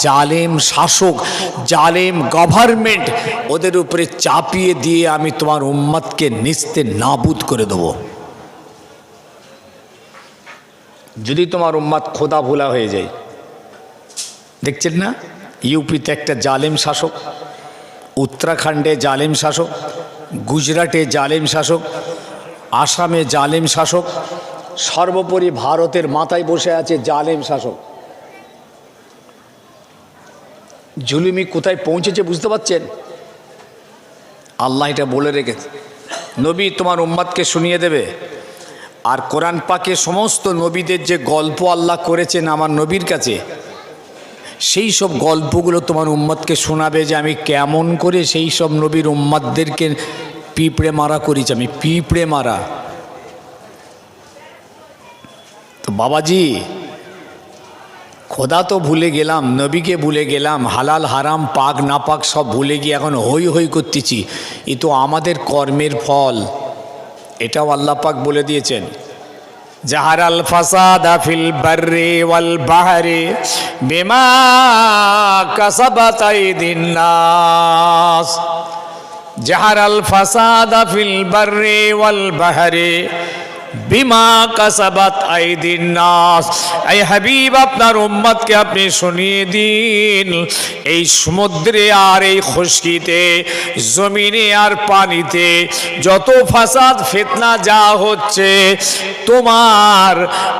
জালেম শাসক, জালেম গভর্নমেন্ট, ওদের উপরে চাপিয়ে দিয়ে আমি তোমার উম্মতকে নিস্তে নাবুদ করে দেব। যদি তোমার উম্মত খোদা ভোলা হয়ে যায়। দেখছেন না, ইউপিতে একটা জালেম শাসক, উত্তরাখণ্ডে জালেম শাসক, গুজরাটে জালেম শাসক, আসামে জালেম শাসক, সর্বোপরি ভারতের মাথায় বসে আছে জালেম শাসক। জুলুমি কোথায় পৌঁছেছে বুঝতে পারছেন? আল্লাহ এটা বলে রেখেছে, নবী তোমার উম্মতকে শুনিয়ে দেবে। আর কোরআন পাকে সমস্ত নবীদের যে গল্প আল্লাহ করেছেন আমার নবীর কাছে, সেই সব গল্পগুলো তোমার উম্মতকে শোনাবে যে আমি কেমন করে সেই সব নবীর উম্মতদেরকে পিঁপড়ে মারা করেছি, আমি পিঁপড়ে মারা। তো বাবাজি, খোদা তো ভুলে গেলাম, নবীকে ভুলে গেলাম, হালাল হারাম পাক না পাক সব ভুলে গিয়ে এখন হই হই করতেছি। এ তো আমাদের কর্মের ফল, এটাও আল্লাহ পাক বলে দিয়েছেন। জাহারাল ফাসাদা ফিল বাররি ওয়াল বাহরি বিমা কাসাবাত আইদিন নাস। জাহারাল ফাসাদা ফিল বাররি ওয়াল বাহরি বিমা কাসাবাত আইদিন নাস। এই হাবিব আপনার উম্মতকে আপনি শুনিয়ে দিন, এই সমুদ্রে আর এই খুশকিতে, জমিনে আর পানিতে যত ফাসাদ ফিতনা যা হচ্ছে, তোমার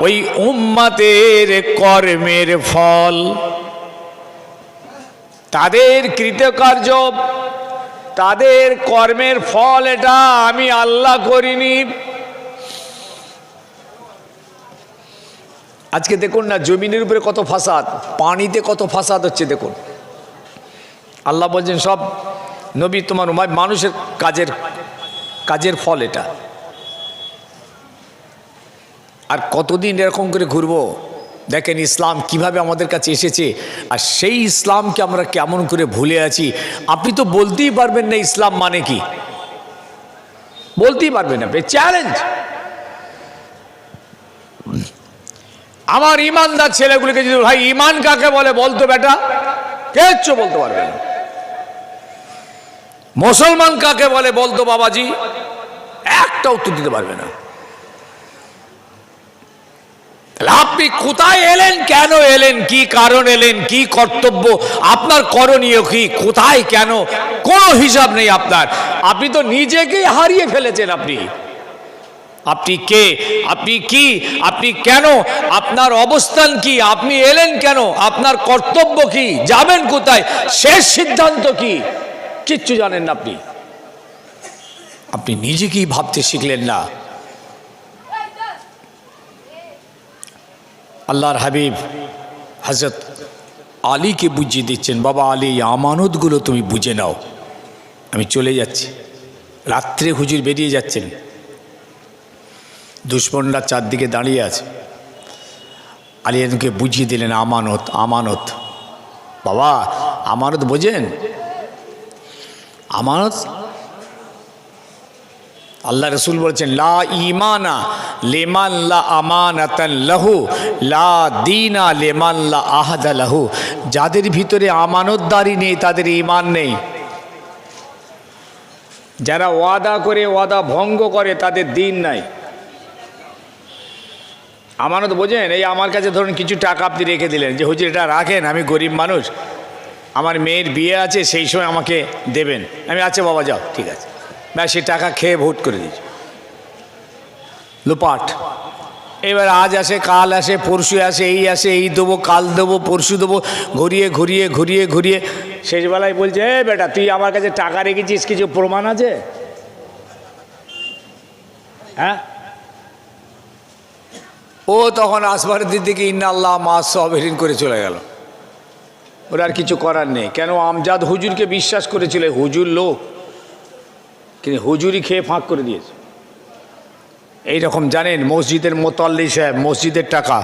ওই উম্মতের কর্মের ফল, তাদের কৃতকার্য, তাদের কর্মের ফল। এটা আমি আল্লাহ করিনি। আজকে দেখুন না, জমিনের উপরে কত ফাসাদ, পানিতে কত ফাসাদ হচ্ছে দেখুন। আল্লাহ বলছেন সব নবী তোমার মানুষের কাজের ফল এটা। আর কতদিন এরকম করে ঘুরবো? দেখেন ইসলাম কিভাবে আমাদের কাছে এসেছে, আর সেই ইসলামকে আমরা কেমন করে ভুলে আছি। আপনি তো বলতেই পারবেন না ইসলাম মানে কি, বলতেই পারবেন না। চ্যালেঞ্জ। আমার ইমানদার ছেলেগুলিকে যদি ভাই ইমান কাকে বলে বলতো, বেটা কিচ্ছু বলতে পারবে না। মুসলমান কাকে বলে বলতো, বাবাজি একটা উত্তর দিতে পারবে না। আপনি কোথায় এলেন, কেন এলেন, কি কারণ এলেন, কি কর্তব্য আপনার, করণীয় কি, কোথায়, কেন, কোনো হিসাব নেই আপনার। আপনি তো নিজেকেই হারিয়ে ফেলেছেন। আপনি কে, আপনি কি, আপনি কেন, আপনার অবস্থান কি, আপনি এলেন কেন, আপনার কর্তব্য কি, যাবেন কোথায়, শেষ সিদ্ধান্ত কি, কিচ্ছু জানেন না। আপনি নিজেকেই ভাবতে শিখলেন না। আল্লাহর হাবিব হযরত আলীকে বুঝিয়ে দিচ্ছেন, বাবা আলী আমানতগুলো তুমি বুঝে নাও, আমি চলে যাচ্ছি। রাত্রে হুজুর বেরিয়ে যাচ্ছেন, দুশ্মনরা চারদিকে দাঁড়িয়ে আছে। আলী এদেরকে বুঝিয়ে দিলেন আমানত, আমানত। বাবা আমানত বোঝেন? আমানত আল্লাহ রসুল বলছেন, লা ঈমানা লিমান লা আমানাতান লাহু, লা দীনা লিমান লা আহদা লাহু। যাদের ভিতরে আমানতদারি নেই তাদের ঈমান নেই। যারা ওয়াদা করে, ওয়াদা ভঙ্গ করে, তাদের দিন নাই। আমানত বোঝেন? এই আমার কাছে ধরুন কিছু টাকা আপনি রেখে দিলেন, যে হুজুর এটা রাখেন, আমি গরিব মানুষ, আমার মেয়ের বিয়ে আছে, সেই সময় আমাকে দেবেন। আমি আচ্ছা বাবা যাও, ঠিক আছে। ব্যাস সে টাকা খেয়ে ভোট করে দিয়েছি, লোপাট। এবার আজ আসে, কাল আসে, পরশু আসে, এই আসে, এই দেবো, কাল দেবো, পরশু দেবো, ঘুরিয়ে ঘুরিয়ে ঘুরিয়ে ঘুরিয়ে শেষবেলায় বলছে, এ বেটা তুই আমার কাছে টাকা রেখেছিস, কিছু প্রমাণ আছে? হ্যাঁ, ও তখন আসবারের দিকে ইন্না আল্লাহ মা সাবিরিন করে চলে গেল। ওর আর কিছু করার নেই। কেন? আমজাদ হুজুরকে বিশ্বাস করেছিল, হুজুর লোক, কিন্তু হুজুরই খেয়ে ফাঁক করে দিয়েছে। এইরকম জানেন, মসজিদের মোতাল্লি সাহেব, মসজিদের টাকা,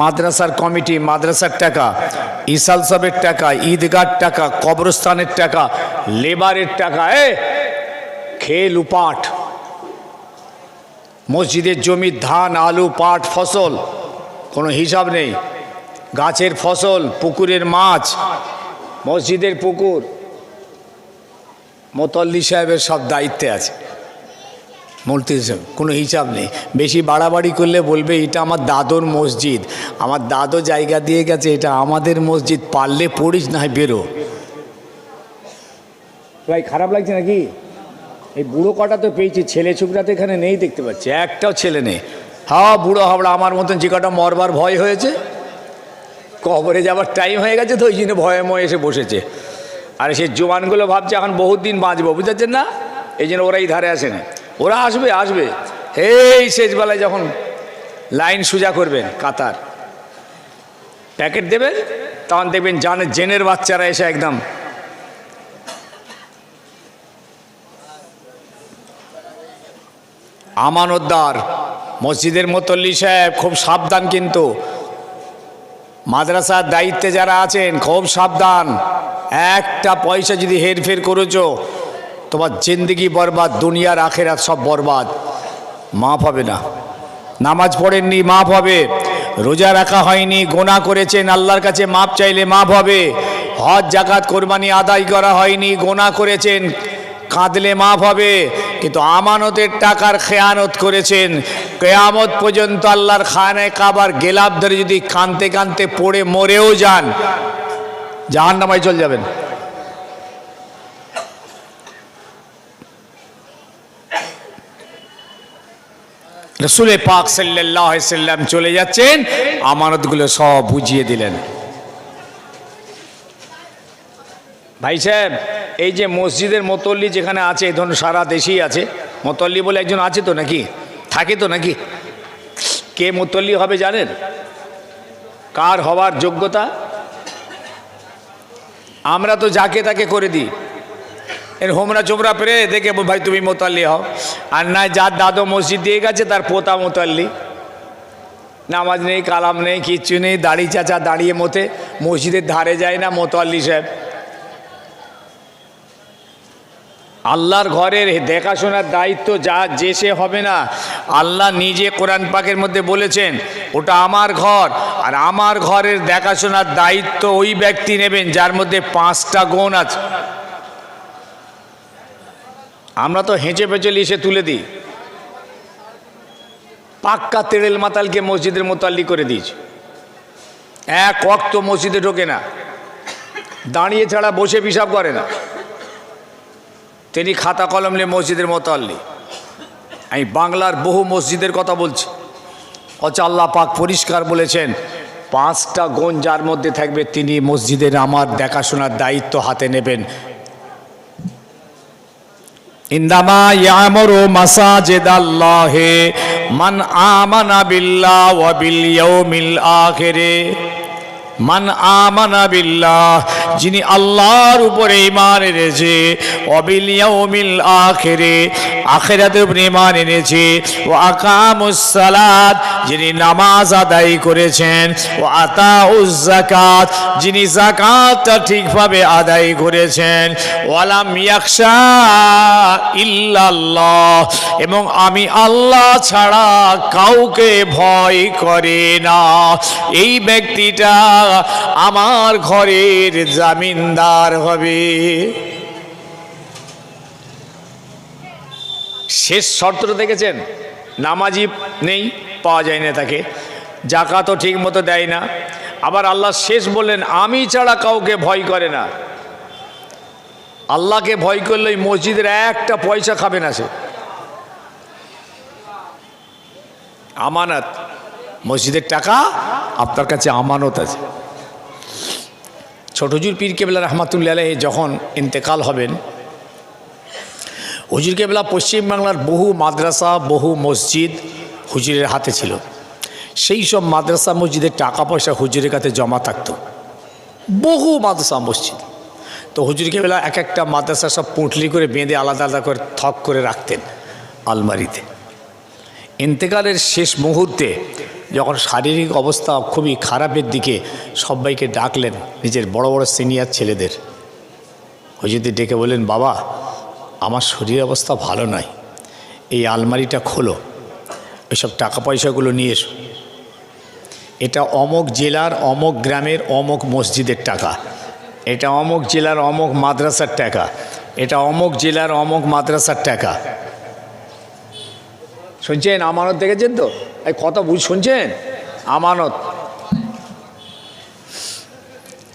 মাদ্রাসার কমিটি, মাদ্রাসার টাকা, ইসাল সাহেবের টাকা, ঈদগার টাকা, কবরস্থানের টাকা, লেবারের টাকা, খেয়ে লুপাট। মসজিদের জমির ধান, আলু, পাট, ফসল, কোনো হিসাব নেই। গাছের ফসল, পুকুরের মাছ, মসজিদের পুকুর, মোতল্লি সাহেবের সব দায়িত্বে আছে। মূর্তি হিসাব কোনো হিসাব নেই। বেশি বাড়াবাড়ি করলে বলবে এটা আমার দাদুর মসজিদ, আমার দাদু জায়গা দিয়ে গেছে, এটা আমাদের মসজিদ, পারলে পড়িস না হয় বেরো। ভাই খারাপ লাগছে নাকি? এই বুড়ো কটা তো পেয়েছি, ছেলে ছুকরা তো এখানে নেই দেখতে পাচ্ছি, একটাও ছেলে নেই। হ্যাঁ বুড়ো হাবড়া আমার মতন যে কটা মরবার ভয় হয়েছে, কবরে যাবার টাইম হয়ে গেছে, তো ওই জন্য ভয়ে ময়ে এসে বসেছে। আর সেই জোয়ানগুলো ভাবছে এখন বহুত দিন বাঁচবো, বুঝতে পারছেন না, এই জন্য ওরাই ধারে আসে না। ওরা আসবে আসবে, এই শেষবেলায় যখন লাইন সোজা করবেন, কাতার প্যাকেট দেবেন, তখন দেখবেন জেনের বাচ্চারা এসে একদম আমানতদার। মসজিদের মুতল্লি সাহেব খুব সাবধান, কিন্তু মাদ্রাসার দায়িত্বে যারা আছেন খুব সাবধান। একটা পয়সা যদি হেরফের করেছো, তোমার জিন্দগি বরবাদ, দুনিয়ার আখেরাত সব বরবাদ, মাফ হবে না। নামাজ পড়েননি, মাফ হবে। রোজা রাখা হয়নি, গোনাহ করেছেন, আল্লাহর কাছে মাপ চাইলে মাফ হবে। হজ জাকাত কোরবানি আদায় করা হয়নি, গোনাহ করেছেন, কাঁদলে মাফ হবে। কিন্তু আমানতের টাকার খেয়ানত করেছেন, কিয়ামত পর্যন্ত আল্লাহর খানায় কাবার গেলাপ ধরে যদি কাঁদতে কাঁদতে পড়ে মরেও যান, জাহান্নামে চলে যাবেন। রসুল পাক সাল্লাল্লাহু আলাইহি সাল্লাম চলে যাচ্ছেন, আমানতগুলো সব বুঝিয়ে দিলেন। ভাই সাহেব, এই যে মসজিদের মুতল্লি যেখানে আছে, ধরুন সারা দেশেই আছে, মুতল্লি বলে একজন আছে তো নাকি, থাকে তো নাকি? কে মুতল্লি হবে জানেন? কার হওয়ার যোগ্যতা? আমরা তো যাকে তাকে করে দিই, এর হোমরা চোমরা পেরে দেখে ভাই তুমি মুতল্লি হও। আর না, যার দাদু মসজিদ দিয়ে গেছে তার পোতা মুতল্লি, নামাজ নেই, কালাম নেই, কিচ্ছু নেই, দাড়ি চাচা দাঁড়িয়ে মতে মসজিদের ধারে যায় না, মুতল্লি সাহেব। আল্লাহর ঘরের দেখাশোনার দায়িত্ব যে সে হবে না। আল্লাহ নিজে কোরআন পাকের মধ্যে বলেছেন ওটা আমার ঘর, আর আমার ঘরের দেখাশোনার দায়িত্ব ওই ব্যক্তি নেবেন যার মধ্যে 5টা গুণ আছে। আমরা তো হেঁচে পেঁচে লিসে তুলে দিই, পাক্কা তেড়েল মাতালকে মসজিদের মুতল্লি করে দিয়েছি। এক ওয়াক্ত মসজিদে ঢোকে না, দাঁড়িয়ে ছাড়া বসে পিশাব করে না, তিনি খাতা কলম নিয়ে মসজিদের মুতল্লি। আমি বাংলার বহু মসজিদের কথা বলছি, অথচ আল্লাহ পাক পরিষ্কার বলেছেন 5টা গুণ যার মধ্যে থাকবে তিনি মসজিদের আমার দেখাশোনার দায়িত্ব হাতে নেবেন। ইন্দামা ইয়ামুরু মাসাজিদাল্লাহি মান আমানা বিল্লাহ ওয়া বিল ইয়াউমিল আখিরে। মান আমানা বিল্লাহ, যিনি আল্লাহর উপরে ঈমান এনেছে, ওয়া বিল ইয়াউমিল আখিরে, আখিরাতের উপরে ঈমান এনেছে, ওয়া আকামুস সালাত, যিনি নামাজ আদায় করেছেন, ওয়া আতাউজ যাকাত, যিনি যাকাতটা ঠিকভাবে আদায় করেছেন, ওয়ালাম ইয়াখশা ইল্লাল্লাহ, এবং আমি আল্লাহ ছাড়া কাউকে ভয় করে না, এই ব্যক্তিটা আমার ঘরের জামিনদার হবে। শেষ শর্তটা দেখেছেন? নামাজি নেই, পাওয়া যায় না তাকে, জাকাতও ঠিক মতো দেয় না, আবার আল্লাহ শেষ বললেন আমি ছাড়া কাউকে ভয় করে না। আল্লাহকে ভয় করলে মসজিদের একটা পয়সা খাবে না সে। আমানত, মসজিদের টাকা আপনার কাছে আমানত আছে। ছোট হুজুর পীর কেবলা রহমাতুল্লাহ আলাইহি যখন ইন্তেকাল হবেন, হুজুর কেবলা পশ্চিমবাংলার বহু মাদ্রাসা, বহু মসজিদ হুজুরের হাতে ছিল। সেই সব মাদ্রাসা মসজিদের টাকা পয়সা হুজুরের কাছে জমা থাকতো, বহু মাদ্রাসা মসজিদ। তো হুজুর কেবলা এক একটা মাদ্রাসা সব পুঁটলি করে বেঁধে আলাদা আলাদা করে থক করে রাখতেন আলমারিতে। ইন্তেকালের শেষ মুহূর্তে যখন শারীরিক অবস্থা খুবই খারাপের দিকে, সবাইকে ডাকলেন, নিজের বড় বড় সিনিয়র ছেলেদের। হুজুরদের ডেকে বললেন, বাবা আমার শরীর অবস্থা ভালো নয়, এই আলমারিটা খোলো, ওইসব টাকা পয়সাগুলো নিয়ে এসো। এটা অমুক জেলার অমুক গ্রামের অমুক মসজিদের টাকা, এটা অমুক জেলার অমুক মাদ্রাসার টাকা, এটা অমুক জেলার অমুক মাদ্রাসার টাকা। শুনছেন? আমানত দেখেছেন তো? এই কথা শুনছেন? আমানত,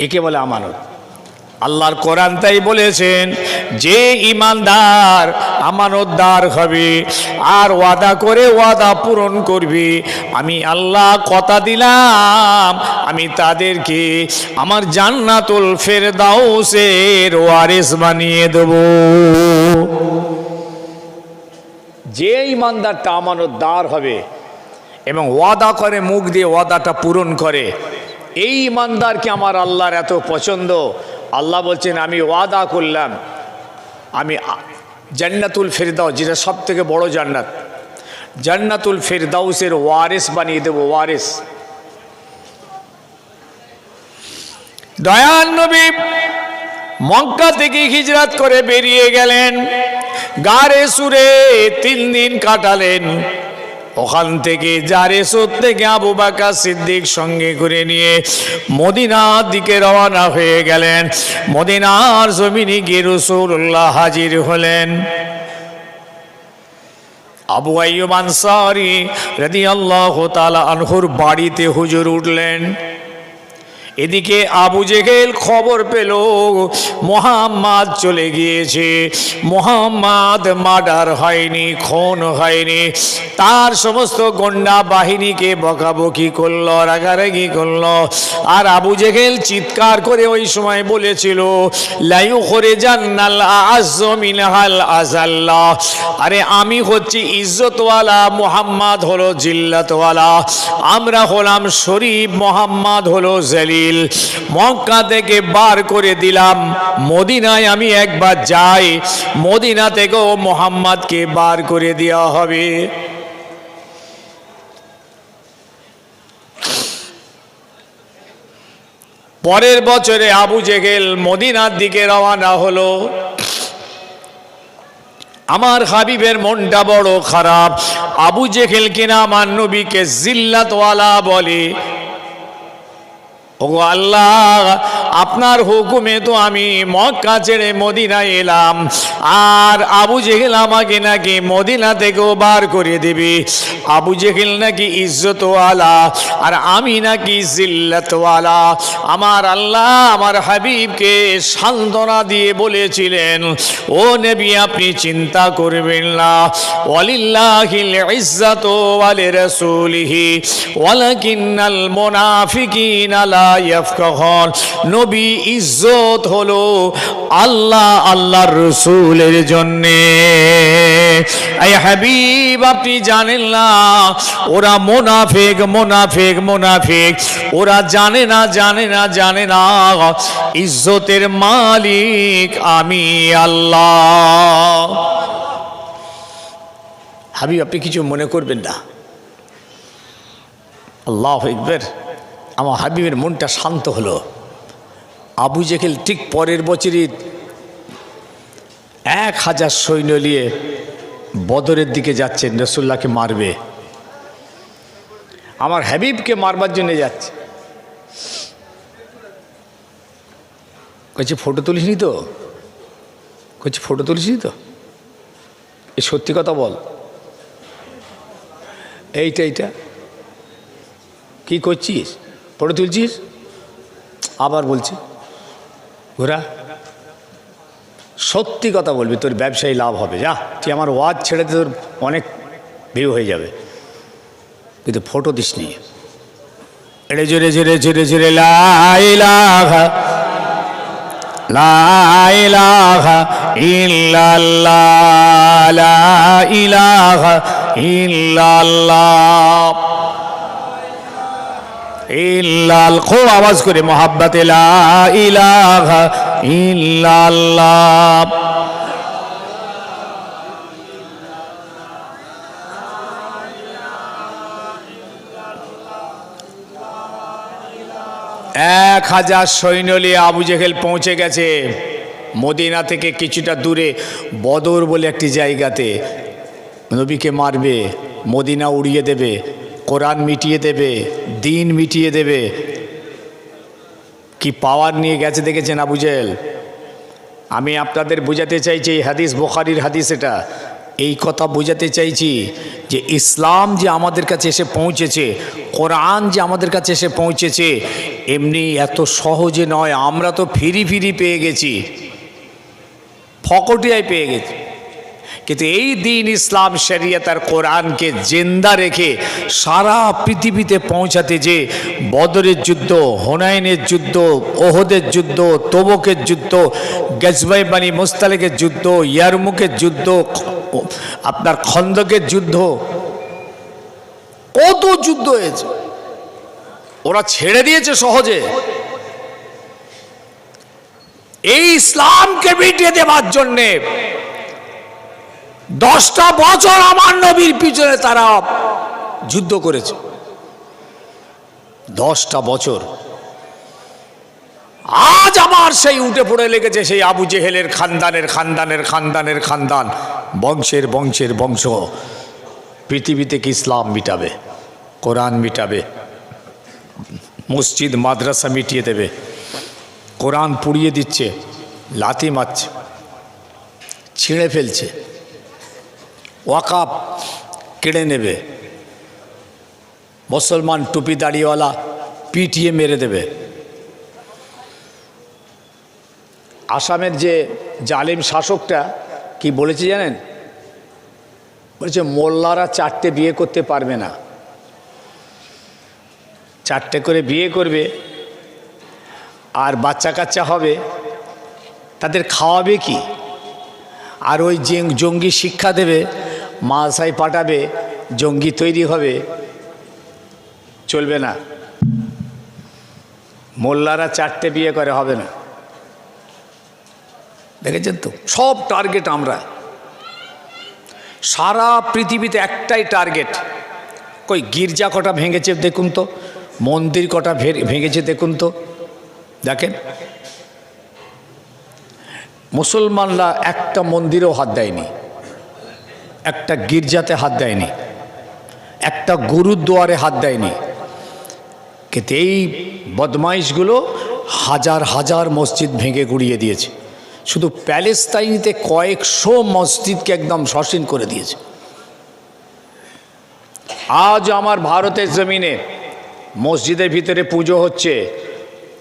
একে বলে আমানত। আল্লাহর কোরআন তাই বলেছেন, যে ইমানদার আমানতদার হবে আর ওয়াদা করে ওয়াদা পূরণ করবে, আমি আল্লাহ কথা দিলাম আমি তাদেরকে আমার জান্নাতুল ফেরদাউসের ওয়ারিস বানিয়ে দেব। যে ইমানদারটা আমানতদার হবে এবং ওয়াদা করে, মুখ দিয়ে ওয়াদাটা পূরণ করে, এই ইমানদারকে আমার আল্লাহর এত পছন্দ। আল্লাহ বলছেন, আমি ওয়াদা করলাম আমি জান্নাতুল ফেরদাউস, যেটা সব থেকে বড় জান্নাত, জান্নাতুল ফেরদাউসের ওয়ারিস বানিয়ে দেব। ওয়ারিস। দয়াল নবী মক্কা থেকে হিজরত করে বেরিয়ে গেলেন, গারে সুরে 3 দিন কাটালেন। ওখান থেকে জারেসুর থেকে আবু বকর সিদ্দিক সঙ্গে করে নিয়ে মদিনার দিকে রওনা হয়ে গেলেন। মদিনার জমিনে গিয়ে রাসূলুল্লাহ হাজির হলেন। আবু আইয়ুব আনসারী রাদিয়াল্লাহু তাআলা আনহুর বাড়িতে হুজুর উঠলেন। এদিকে আবু জেহেল খবর পেল মুহাম্মদ চলে গিয়েছে, মুহাম্মদ মার্ডার হয়নি, খুন হয়নি। তার সমস্ত গন্ডা বাহিনীকে বকাবকি করলো, রাগারাগি করলো। আর আবু জেহেল চিৎকার করে ওই সময় বলেছিল, লা ইউখরিজান্নাল আ'আজ্জু মিনহাল আযাল্লা। আরে আমি হচ্ছি ইজ্জতওয়ালা, মুহাম্মদ হলো জিল্লাতওয়ালা, আমরা হলাম শরীফ, মুহাম্মদ হলো জালিল। মক্কা থেকে বার করে দিলাম, মদিনায় আমি একবার যাই, মদিনা থেকেও মুহাম্মদকে বার করে দেওয়া হবে। পরের বছরে আবু জেহেল মদিনার দিকে রওনা হলো। আমার হাবিবের মনটা বড় খারাপ। আবু জেহেল কিনা আমার নবীকে জিল্লাতওয়ালা বলে। ওগো আল্লাহ, আপনার হুকুমে তো আমি মক্কা ছেড়ে মদিনায় এলাম, আর আবু জেহেল আমাকে নাকি মদিনা থেকেও বার করে দেবে। আবু জেহেল নাকি ইজ্জতওয়ালা আর আমি নাকি জিল্লাতওয়ালা। আমার আল্লাহ আমার হাবিবকে সান্ত্বনা দিয়ে বলেছিলেন, ও নবী আপনি চিন্তা করবেন না, ওয়ালিল্লাহিল ইজ্জাতু ওয়া লিরাসূলিহি ওয়ালাকিন্নাল মুনাফিকিনা লা ইয়াফকাহুন। নবী ইজ্জত হলো আল্লাহ আল্লাহর রাসূলের জন্য। এই হাবিব আপনি জানেন না, ওরা মুনাফিক মুনাফিক মুনাফিক, ওরা জানে না জানে না জানে না ইজ্জতের মালিক আমি আল্লাহ। হাবিব আপনি কিছু মনে করবেন না। আল্লাহু আকবার। আমার হাবিবের মনটা শান্ত হলো। আবু জেহেল ঠিক পরের বছরই 1000 সৈন্য নিয়ে বদরের দিকে যাচ্ছেন, রাসূলুল্লাহকে মারবে। আমার হাবিবকে মারবার জন্য যাচ্ছে। কইছে ফটো তুলিসনি তো? কইছে ফটো তুলিসনি তো? এই সত্যি কথা বল, এইটা কি করছিস? ফটো তুলছিস? আবার বলছি ঘোরা, সত্যি কথা বলবি, তোর ব্যবসায়ী লাভ হবে। যা, তুই আমার ওয়াজ ছেড়ে তোর অনেক ভিউ হয়ে যাবে, কিন্তু ফটো দিস নি। এড়ে জোরে জোরে জোরে জোরে লা ইলাহা লা ইলাহা ইল্লাল্লাহ লা ইলাহা ইল্লাল্লাহ ইল্লাল। খুব আওয়াজ করে মোহাব্বতে লা ইলাহা ইল্লাল্লাহ। এক 1000 সৈন্য নিয়ে আবু জেহেল পৌঁছে গেছে মদিনা থেকে কিছুটা দূরে বদর বলে একটি জায়গাতে। নবীকে মারবে, মদিনা উড়িয়ে দেবে। কোরআন মিটিয়ে দেবে, দিন মিটিয়ে দেবে। কি পাওয়ার নিয়ে গেছে দেখেছেন আবু জেহেল। আমি আপনাদের বোঝাতে চাইছি, এই হাদিস বুখারীর হাদিস, এটা এই কথা বোঝাতে চাইছি যে ইসলাম যে আমাদের কাছে এসে পৌঁছেছে, কোরআন যে আমাদের কাছে এসে পৌঁছেছে, এমনি এত সহজে নয়। আমরা তো ফিরি ফিরি পেয়ে গেছি, ফকটিয়ায় পেয়ে গেছি। কিন্তু এই দিন ইসলাম শরিয়ত আর কোরআনকে জিন্দা রেখে সারা পৃথিবীতে পৌঁছাতে যে বদরের যুদ্ধ, হুনাইনের যুদ্ধ, ওহদের যুদ্ধ, তবুকের যুদ্ধ, গজওয়ে বনি মুস্তালিকের যুদ্ধ, ইয়ারমুকের যুদ্ধ, আপনার খন্দকের যুদ্ধ, কত যুদ্ধ হয়েছে, ওরা ছেড়ে দিয়েছে সহজে। এই ইসলামকে মিটিয়ে দেওয়ার জন্যে 10টা বছর আমার নবীর পিছনে তারা যুদ্ধ করেছে। 10টা বছর। আজ আমার সেই উঠে পড়ে লেগেছে সেই আবু জেহেলের খানদান, বংশের বংশ। পৃথিবী থেকে ইসলাম মিটাবে, কোরআন মিটাবে, মসজিদ মাদ্রাসা মিটিয়ে দেবে, কোরআন পুড়িয়ে দিচ্ছে, লাথি মারছে, ছিঁড়ে ফেলছে, ওয়াকাব কেড়ে নেবে, মুসলমান টুপি দাড়িওয়ালা পিটিয়ে মেরে দেবে। আসামের যে জালিম শাসকটা কি বলেছে জানেন? বলেছে মোল্লারা 4টে বিয়ে করতে পারবে না, 4টে করে বিয়ে করবে, আর বাচ্চা কাচ্চা হবে, তাদের খাওয়াবে কি? আর ওই যে জঙ্গি শিক্ষা দেবে, মালসায় পাঠাবে, জঙ্গি তৈরি হবে, চলবে না। মোল্লারা 4টে বিয়ে করে, হবে না। দেখেছেন তো, সব টার্গেট আমরা। সারা পৃথিবীতে একটাই টার্গেট। কই গির্জা কটা ভেঙেছে দেখুন তো, মন্দির কটা ভেঙেছে দেখুন তো, দেখেন। মুসলমানরা একটা মন্দিরেও হাত দেয়নি, একটা গির্জাতে হাত দেয়নি, একটা গুরুদ্বারে হাত দেয়নি। কিন্তু এই বদমাইশগুলো হাজার হাজার মসজিদ ভেঙে গুড়িয়ে দিয়েছে। শুধু প্যালেস্তাইনিতে কয়েকশো মসজিদকে একদম সসীম করে দিয়েছে। আজ আমার ভারতের জমিনে মসজিদের ভিতরে পুজো হচ্ছে,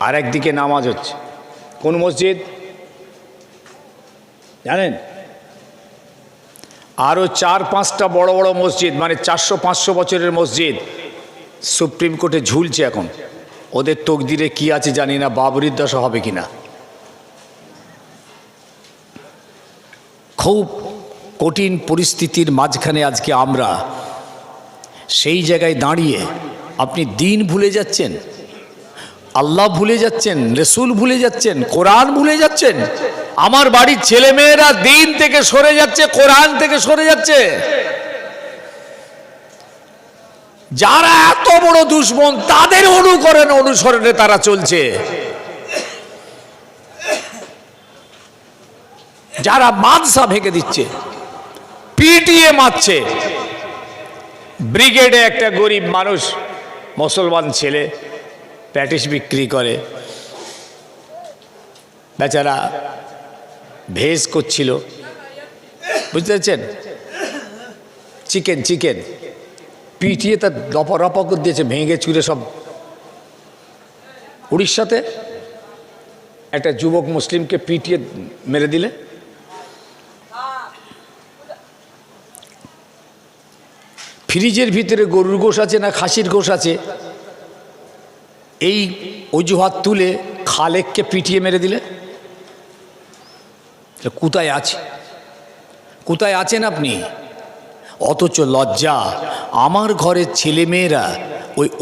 আর একদিকে নামাজ হচ্ছে। কোন মসজিদ জানেন? আরও 4-5টা বড় বড় মসজিদ, মানে 400-500 বছরের মসজিদ সুপ্রিম কোর্টে ঝুলছে এখন। ওদের তকদিরে কি আছে জানি না, বাবরির দশা হবে কিনা। খুব কঠিন পরিস্থিতির মাঝখানে আজকে আমরা, সেই জায়গায় দাঁড়িয়ে আপনি দিন ভুলে যাচ্ছেন, আল্লাহ ভুলে যাচ্ছেন, রসুল ভুলে যাচ্ছেন, কোরআন ভুলে যাচ্ছেন। আমার বাড়ির ছেলেমেয়েরা দিন থেকে সরে যাচ্ছে, কোরআন থেকে সরে যাচ্ছে। যারা এত বড় দুশমন, তাদের অনুসরণে তারা চলছে। যারা মাদ্রাসা ভেঙে দিচ্ছে, পিটিয়ে মারছে। ব্রিগেডে একটা গরিব মানুষ, মুসলমান ছেলে, প্যাটিস বিক্রি করে, বেচারা ভেজ করছিল, বুঝতে পারছেন? চিকেন পিটিয়ে তার রপা করে দিয়েছে, ভেঙে চুরে সব। উড়িষ্যাতে একটা যুবক মুসলিমকে পিটিয়ে মেরে দিলে। ফ্রিজের ভিতরে গরুর গোশ আছে না খাসির গোশ আছে, এই অজুহাত তুলে খালেককে পিটিয়ে মেরে দিলে। কোথায় আছেন আপনি? অথচ লজ্জা, আমার ঘরের ছেলেমেয়েরা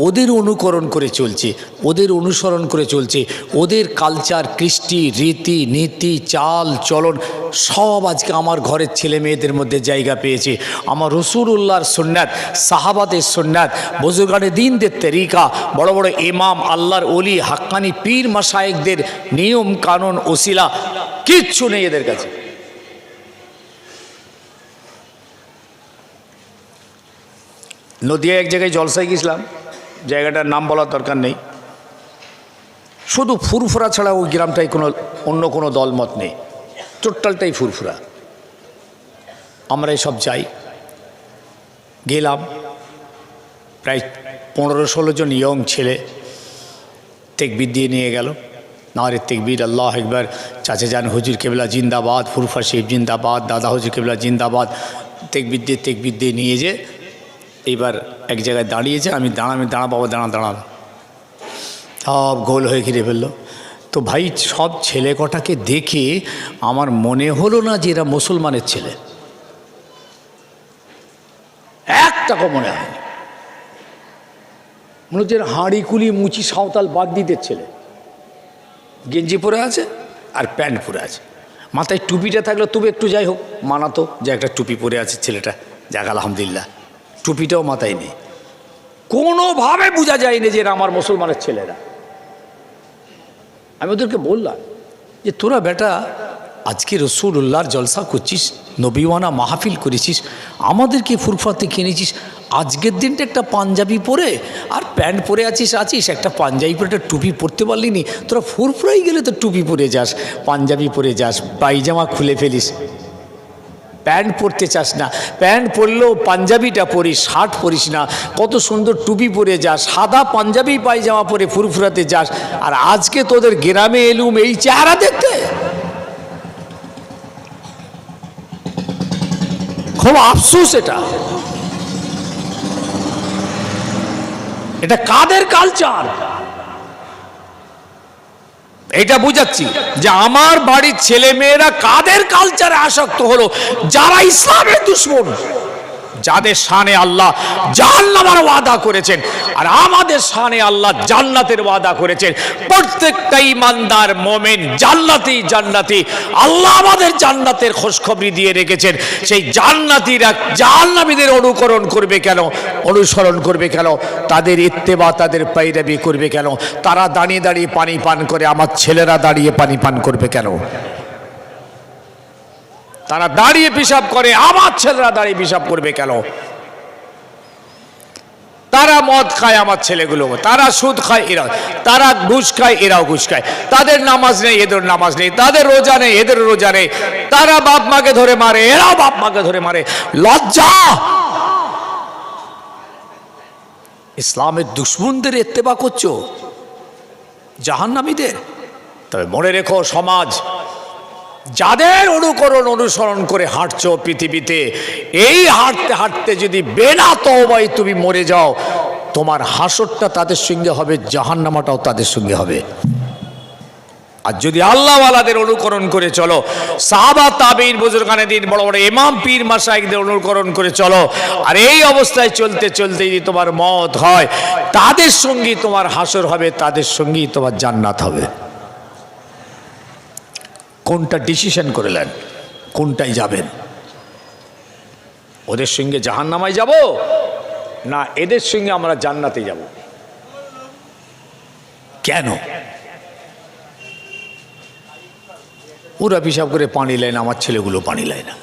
ওদের অনুকরণ করে চলছে, ওদের অনুসরণ করে চলছে। ওদের কালচার, কৃষ্টি, রীতি নীতি, চাল চলন সব আজকে আমার ঘরের ছেলে মেয়েদের মধ্যে জায়গা পেয়েছে। আমার রাসূলুল্লাহর সুন্নাত, সাহাবাদের সুন্নাত, বুজুর্গানে দ্বীনদের তরিকা, বড় বড় ইমাম, আল্লাহর ওলি, হাক্কানি পীর মাশায়েখদের নিয়ম কানুন ওসিলা কিচ্ছু নেই এদের কাছে। নদিয়া এক জায়গায় জলসায় গেছিলাম, জায়গাটার নাম বলার দরকার নেই। শুধু ফুরফুরা ছাড়া ওই গ্রামটাই কোনো অন্য কোনো দলমত নেই, টোটালটাই ফুরফুরা। আমরা সব যাই, গেলাম, প্রায় 15-16 জন ইয়ং ছেলে তেকবির দিয়ে নিয়ে গেল। নারে তেকবির, আল্লাহ একবার, চাচা যান হুজুর কেবলা জিন্দাবাদ, ফুরফা শরীফ জিন্দাবাদ, দাদা হুজুর কেবলা জিন্দাবাদ, তেকবির দিয়ে নিয়ে যে এইবার এক জায়গায় দাঁড়িয়েছে। আমি দাঁড়া বাবা, দাঁড়া। সব গোল হয়ে ঘিরে ফেললো। তো ভাই, সব ছেলে কটাকে দেখে আমার মনে হলো না যে এরা মুসলমানের ছেলে, একটাকে মনে হয়নি। মনে হচ্ছে হাঁড়ি কুলি মুচি সাঁওতাল বাগদিদের ছেলে। গেঞ্জি পরে আছে আর প্যান্ট পরে আছে, মাথায় টুপিটা থাকলে তবু একটু যাই হোক মানাতো যে একটা টুপি পরে আছে ছেলেটা, যাক আলহামদুলিল্লাহ। টুপিটাও মাথায় নেই, কোনোভাবে বোঝা যায়নি যে এরা আমার মুসলমানের ছেলেরা। আমি ওদেরকে বললাম যে তোরা বেটা আজকে রসুল্লাহর জলসা করছিস, নবীওয়ানা মাহফিল করেছিস, আমাদেরকে ফুরফাতে কিনেছিস, আজকের দিনটা একটা পাঞ্জাবি পরে আর প্যান্ট পরে আছিস, একটা পাঞ্জাবি পরে একটা টুপি পরতে পারলি নি? তোরা ফুরফুরাই গেলে তো টুপি পরে যাস, পাঞ্জাবি পরে যাস, পায়জামা খুলে ফেলিস, প্যান্ট পরতে চাস না, প্যান্ট পরলেও পাঞ্জাবিটা পরিস, শার্ট পরিস না, কত সুন্দর টুপি পরে যাস, সাদা পাঞ্জাবি পায়জামা পরে ফুরফুরাতে যাস, আর আজকে তোদের গ্রামে এলুম এই চেহারা দেখতে। খুব আফসোস, এটা কাদের কালচার? এটা বুঝাচ্ছি যে আমার বাড়ির ছেলে মেয়েরা কাদের কালচারে আসক্ত হলো, যারা ইসলামের দুশমন, যাদের শানে আল্লাহ জাহান্নামের ওয়াদা করেছেন আর আমাদের শানে আল্লাহ জান্নাতের ওয়াদা করেছেন। প্রত্যেকটা ইমানদার মোমেন জান্নাতি। আল্লাহ আমাদের জান্নাতের খোঁজখবরি দিয়ে রেখেছেন। সেই জান্নাতীরা জাহান্নামীদের অনুসরণ করবে কেন? তাদের ইত্তেবা, তাদের পায়রাবি করবে কেন? তারা দাঁড়িয়ে দাঁড়িয়ে পানি পান করে, আমার ছেলেরা দাঁড়িয়ে পানি পান করবে কেন? তারা দাঁড়িয়ে পেশাব করে, আমার ছেলেরা দাঁড়িয়ে পেশাব করবে কেন? তারা মদ খায়, আমার ছেলেগুলো, তারা সুদ খায়, এরা, তারা ঘুষ খায়, এরাও ঘুষ খায়, তাদের নামাজ নেই, এদের নামাজ নেই, তাদের রোজা নেই, এদের রোজা নেই, তারা বাপ মাকে ধরে মারে, এরাও বাপ মাকে ধরে মারে। লজ্জা! ইসলামের দুশমনদের ইত্তেবা করছো, জাহান্নামীদের। তবে মনে রেখো, সমাজ যাদের অনুসরণ করে হাঁটছো পৃথিবীতে, এই হাঁটতে হাঁটতে যদি বেনা তওবায় তুমি মরে যাও, তোমার হাসরটা তাদের সঙ্গে হবে, জাহান্নামটাও তাদের সঙ্গে হবে। আর যদি আল্লাহওয়ালাদের অনুকরণ করে চলো, সাহাবা তাবেঈন বুজুর্গানে দিন, বড় বড় ইমাম পীর মাশায়েখদের অনুকরণ করে চলো, আর এই অবস্থায় চলতে চলতে যদি তোমার মওত হয়, তাদের সঙ্গেই তোমার হাসর হবে, তাদের সঙ্গেই তোমার জান্নাত হবে। কোনটা ডিসিশন করলেন, কোনটাই যাবেন? ওদের সঙ্গে জাহান্নামায় যাব না এদের সঙ্গে আমরা জান্নাতে যাব? কেন? ওরা পেশাব করে পানি নেয় না, আমার ছেলেগুলো পানি নেয় না।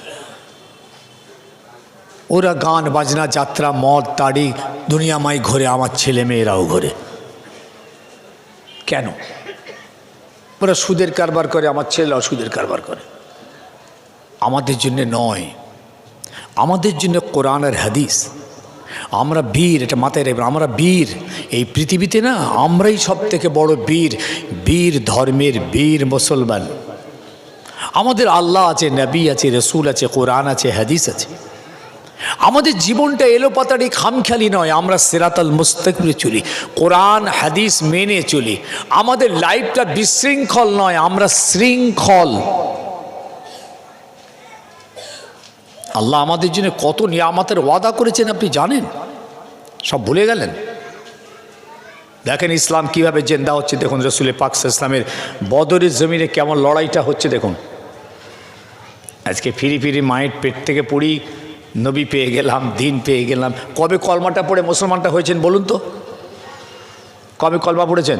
ওরা গান বাজনা যাত্রা মদ তাড়ি দুনিয়াময় ঘোরে, আমার ছেলে মেয়েরাও ঘোরে। কেন? ওরা সুদের কারবার করে, আমার ছেলেরাও সুদের কারবার করে। আমাদের জন্য নয়, আমাদের জন্য কোরআন আর হাদিস। আমরা বীর, এটা মাথায় রাখবেন, আমরা বীর। এই পৃথিবীতে না আমরাই সব থেকে বড় বীর ধর্মের বীর মুসলমান। আমাদের আল্লাহ আছে, নবী আছে, রসুল আছে, কোরআন আছে, হাদিস আছে। আমাদের জীবনটা এলোপাতাড়ি খামখেয়ালি নয়, আমরা সিরাতাল মুস্তাকিমে চলি, কোরআন হাদিস মেনে চলি। আমাদের লাইফটা বিশৃঙ্খল নয়, আমরা শৃঙ্খল। আল্লাহ আমাদের জন্য কত নিয়ামতের ওয়াদা করেছেন আপনি জানেন? সব ভুলে গেলেন? দেখেন ইসলাম কিভাবে জিন্দা হচ্ছে। দেখুন রসুল পাক সাল্লাল্লাহু আলাইহি ওয়াসাল্লামের বদরের জমিনে কেমন লড়াইটা হচ্ছে। দেখুন আজকে ফিরি মায়ের পেট থেকে পড়ি, নবী পেয়ে গেলাম, দিন পেয়ে গেলাম। কবে কলমাটা পড়ে মুসলমানটা হয়েছেন বলুন তো? কবে কলমা পড়েছেন?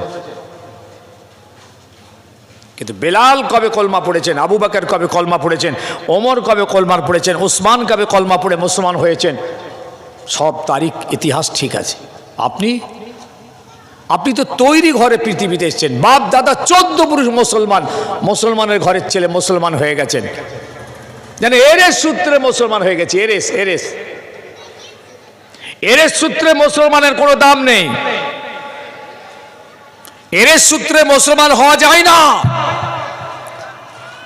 কিন্তু বেলাল কবে কলমা পড়েছেন, আবু বকর কবে কলমা পড়েছেন, ওমর কবে কলমা পড়েছেন, উসমান কবে কলমা পড়ে মুসলমান হয়েছেন? সব তারিখ ইতিহাস ঠিক আছে। আপনি আপনি তো তৈরি ঘরে পৃথিবীতে এসেছেন, বাপ দাদা 14 পুরুষ মুসলমান, মুসলমানের ঘরের ছেলে মুসলমান হয়ে গেছেন, জানে এরেস সূত্রে মুসলমান হয়ে গেছে। এরেস এরেস এরেস সূত্রে মুসলমানের কোনো দাম নেই। এরেস সূত্রে মুসলমান হওয়া যায় না,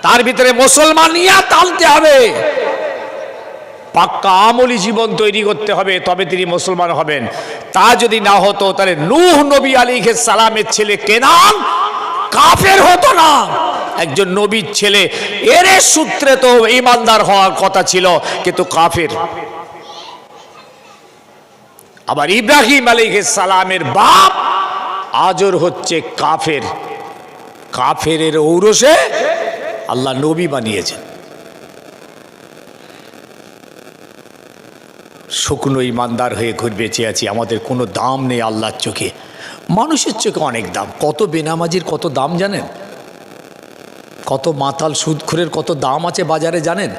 তার ভিতরে মুসলমানিয়াত আনতে হবে, পাক্কা আমলি জীবন তৈরি করতে হবে, তবে তিনি মুসলমান হবেন। তা যদি না হতো তাহলে নূহ নবী আলাইহিস সালামের ছেলে কেনান কাফের হতো না। একজন নবীর ছেলে এরেস সূত্রে তো ঈমানদার হওয়ার কথা ছিল, কিন্তু কাফের। আবার ইব্রাহিম আলাইহিস সালামের বাপ আজর হচ্ছে কাফের। কাফেরের ঔরসে আল্লাহ নবী বানিয়েছেন। শুকনো ইমানদার হয়ে ঘুরে বেঁচে আছি, আমাদের কোনো দাম নেই আল্লাহর চোখে। মানুষের চোখে অনেক দাম। কত বেনামাজির কত দাম জানেন? কত মাতাল সুদখোরের কত দাম আছে বাজারে জানেন?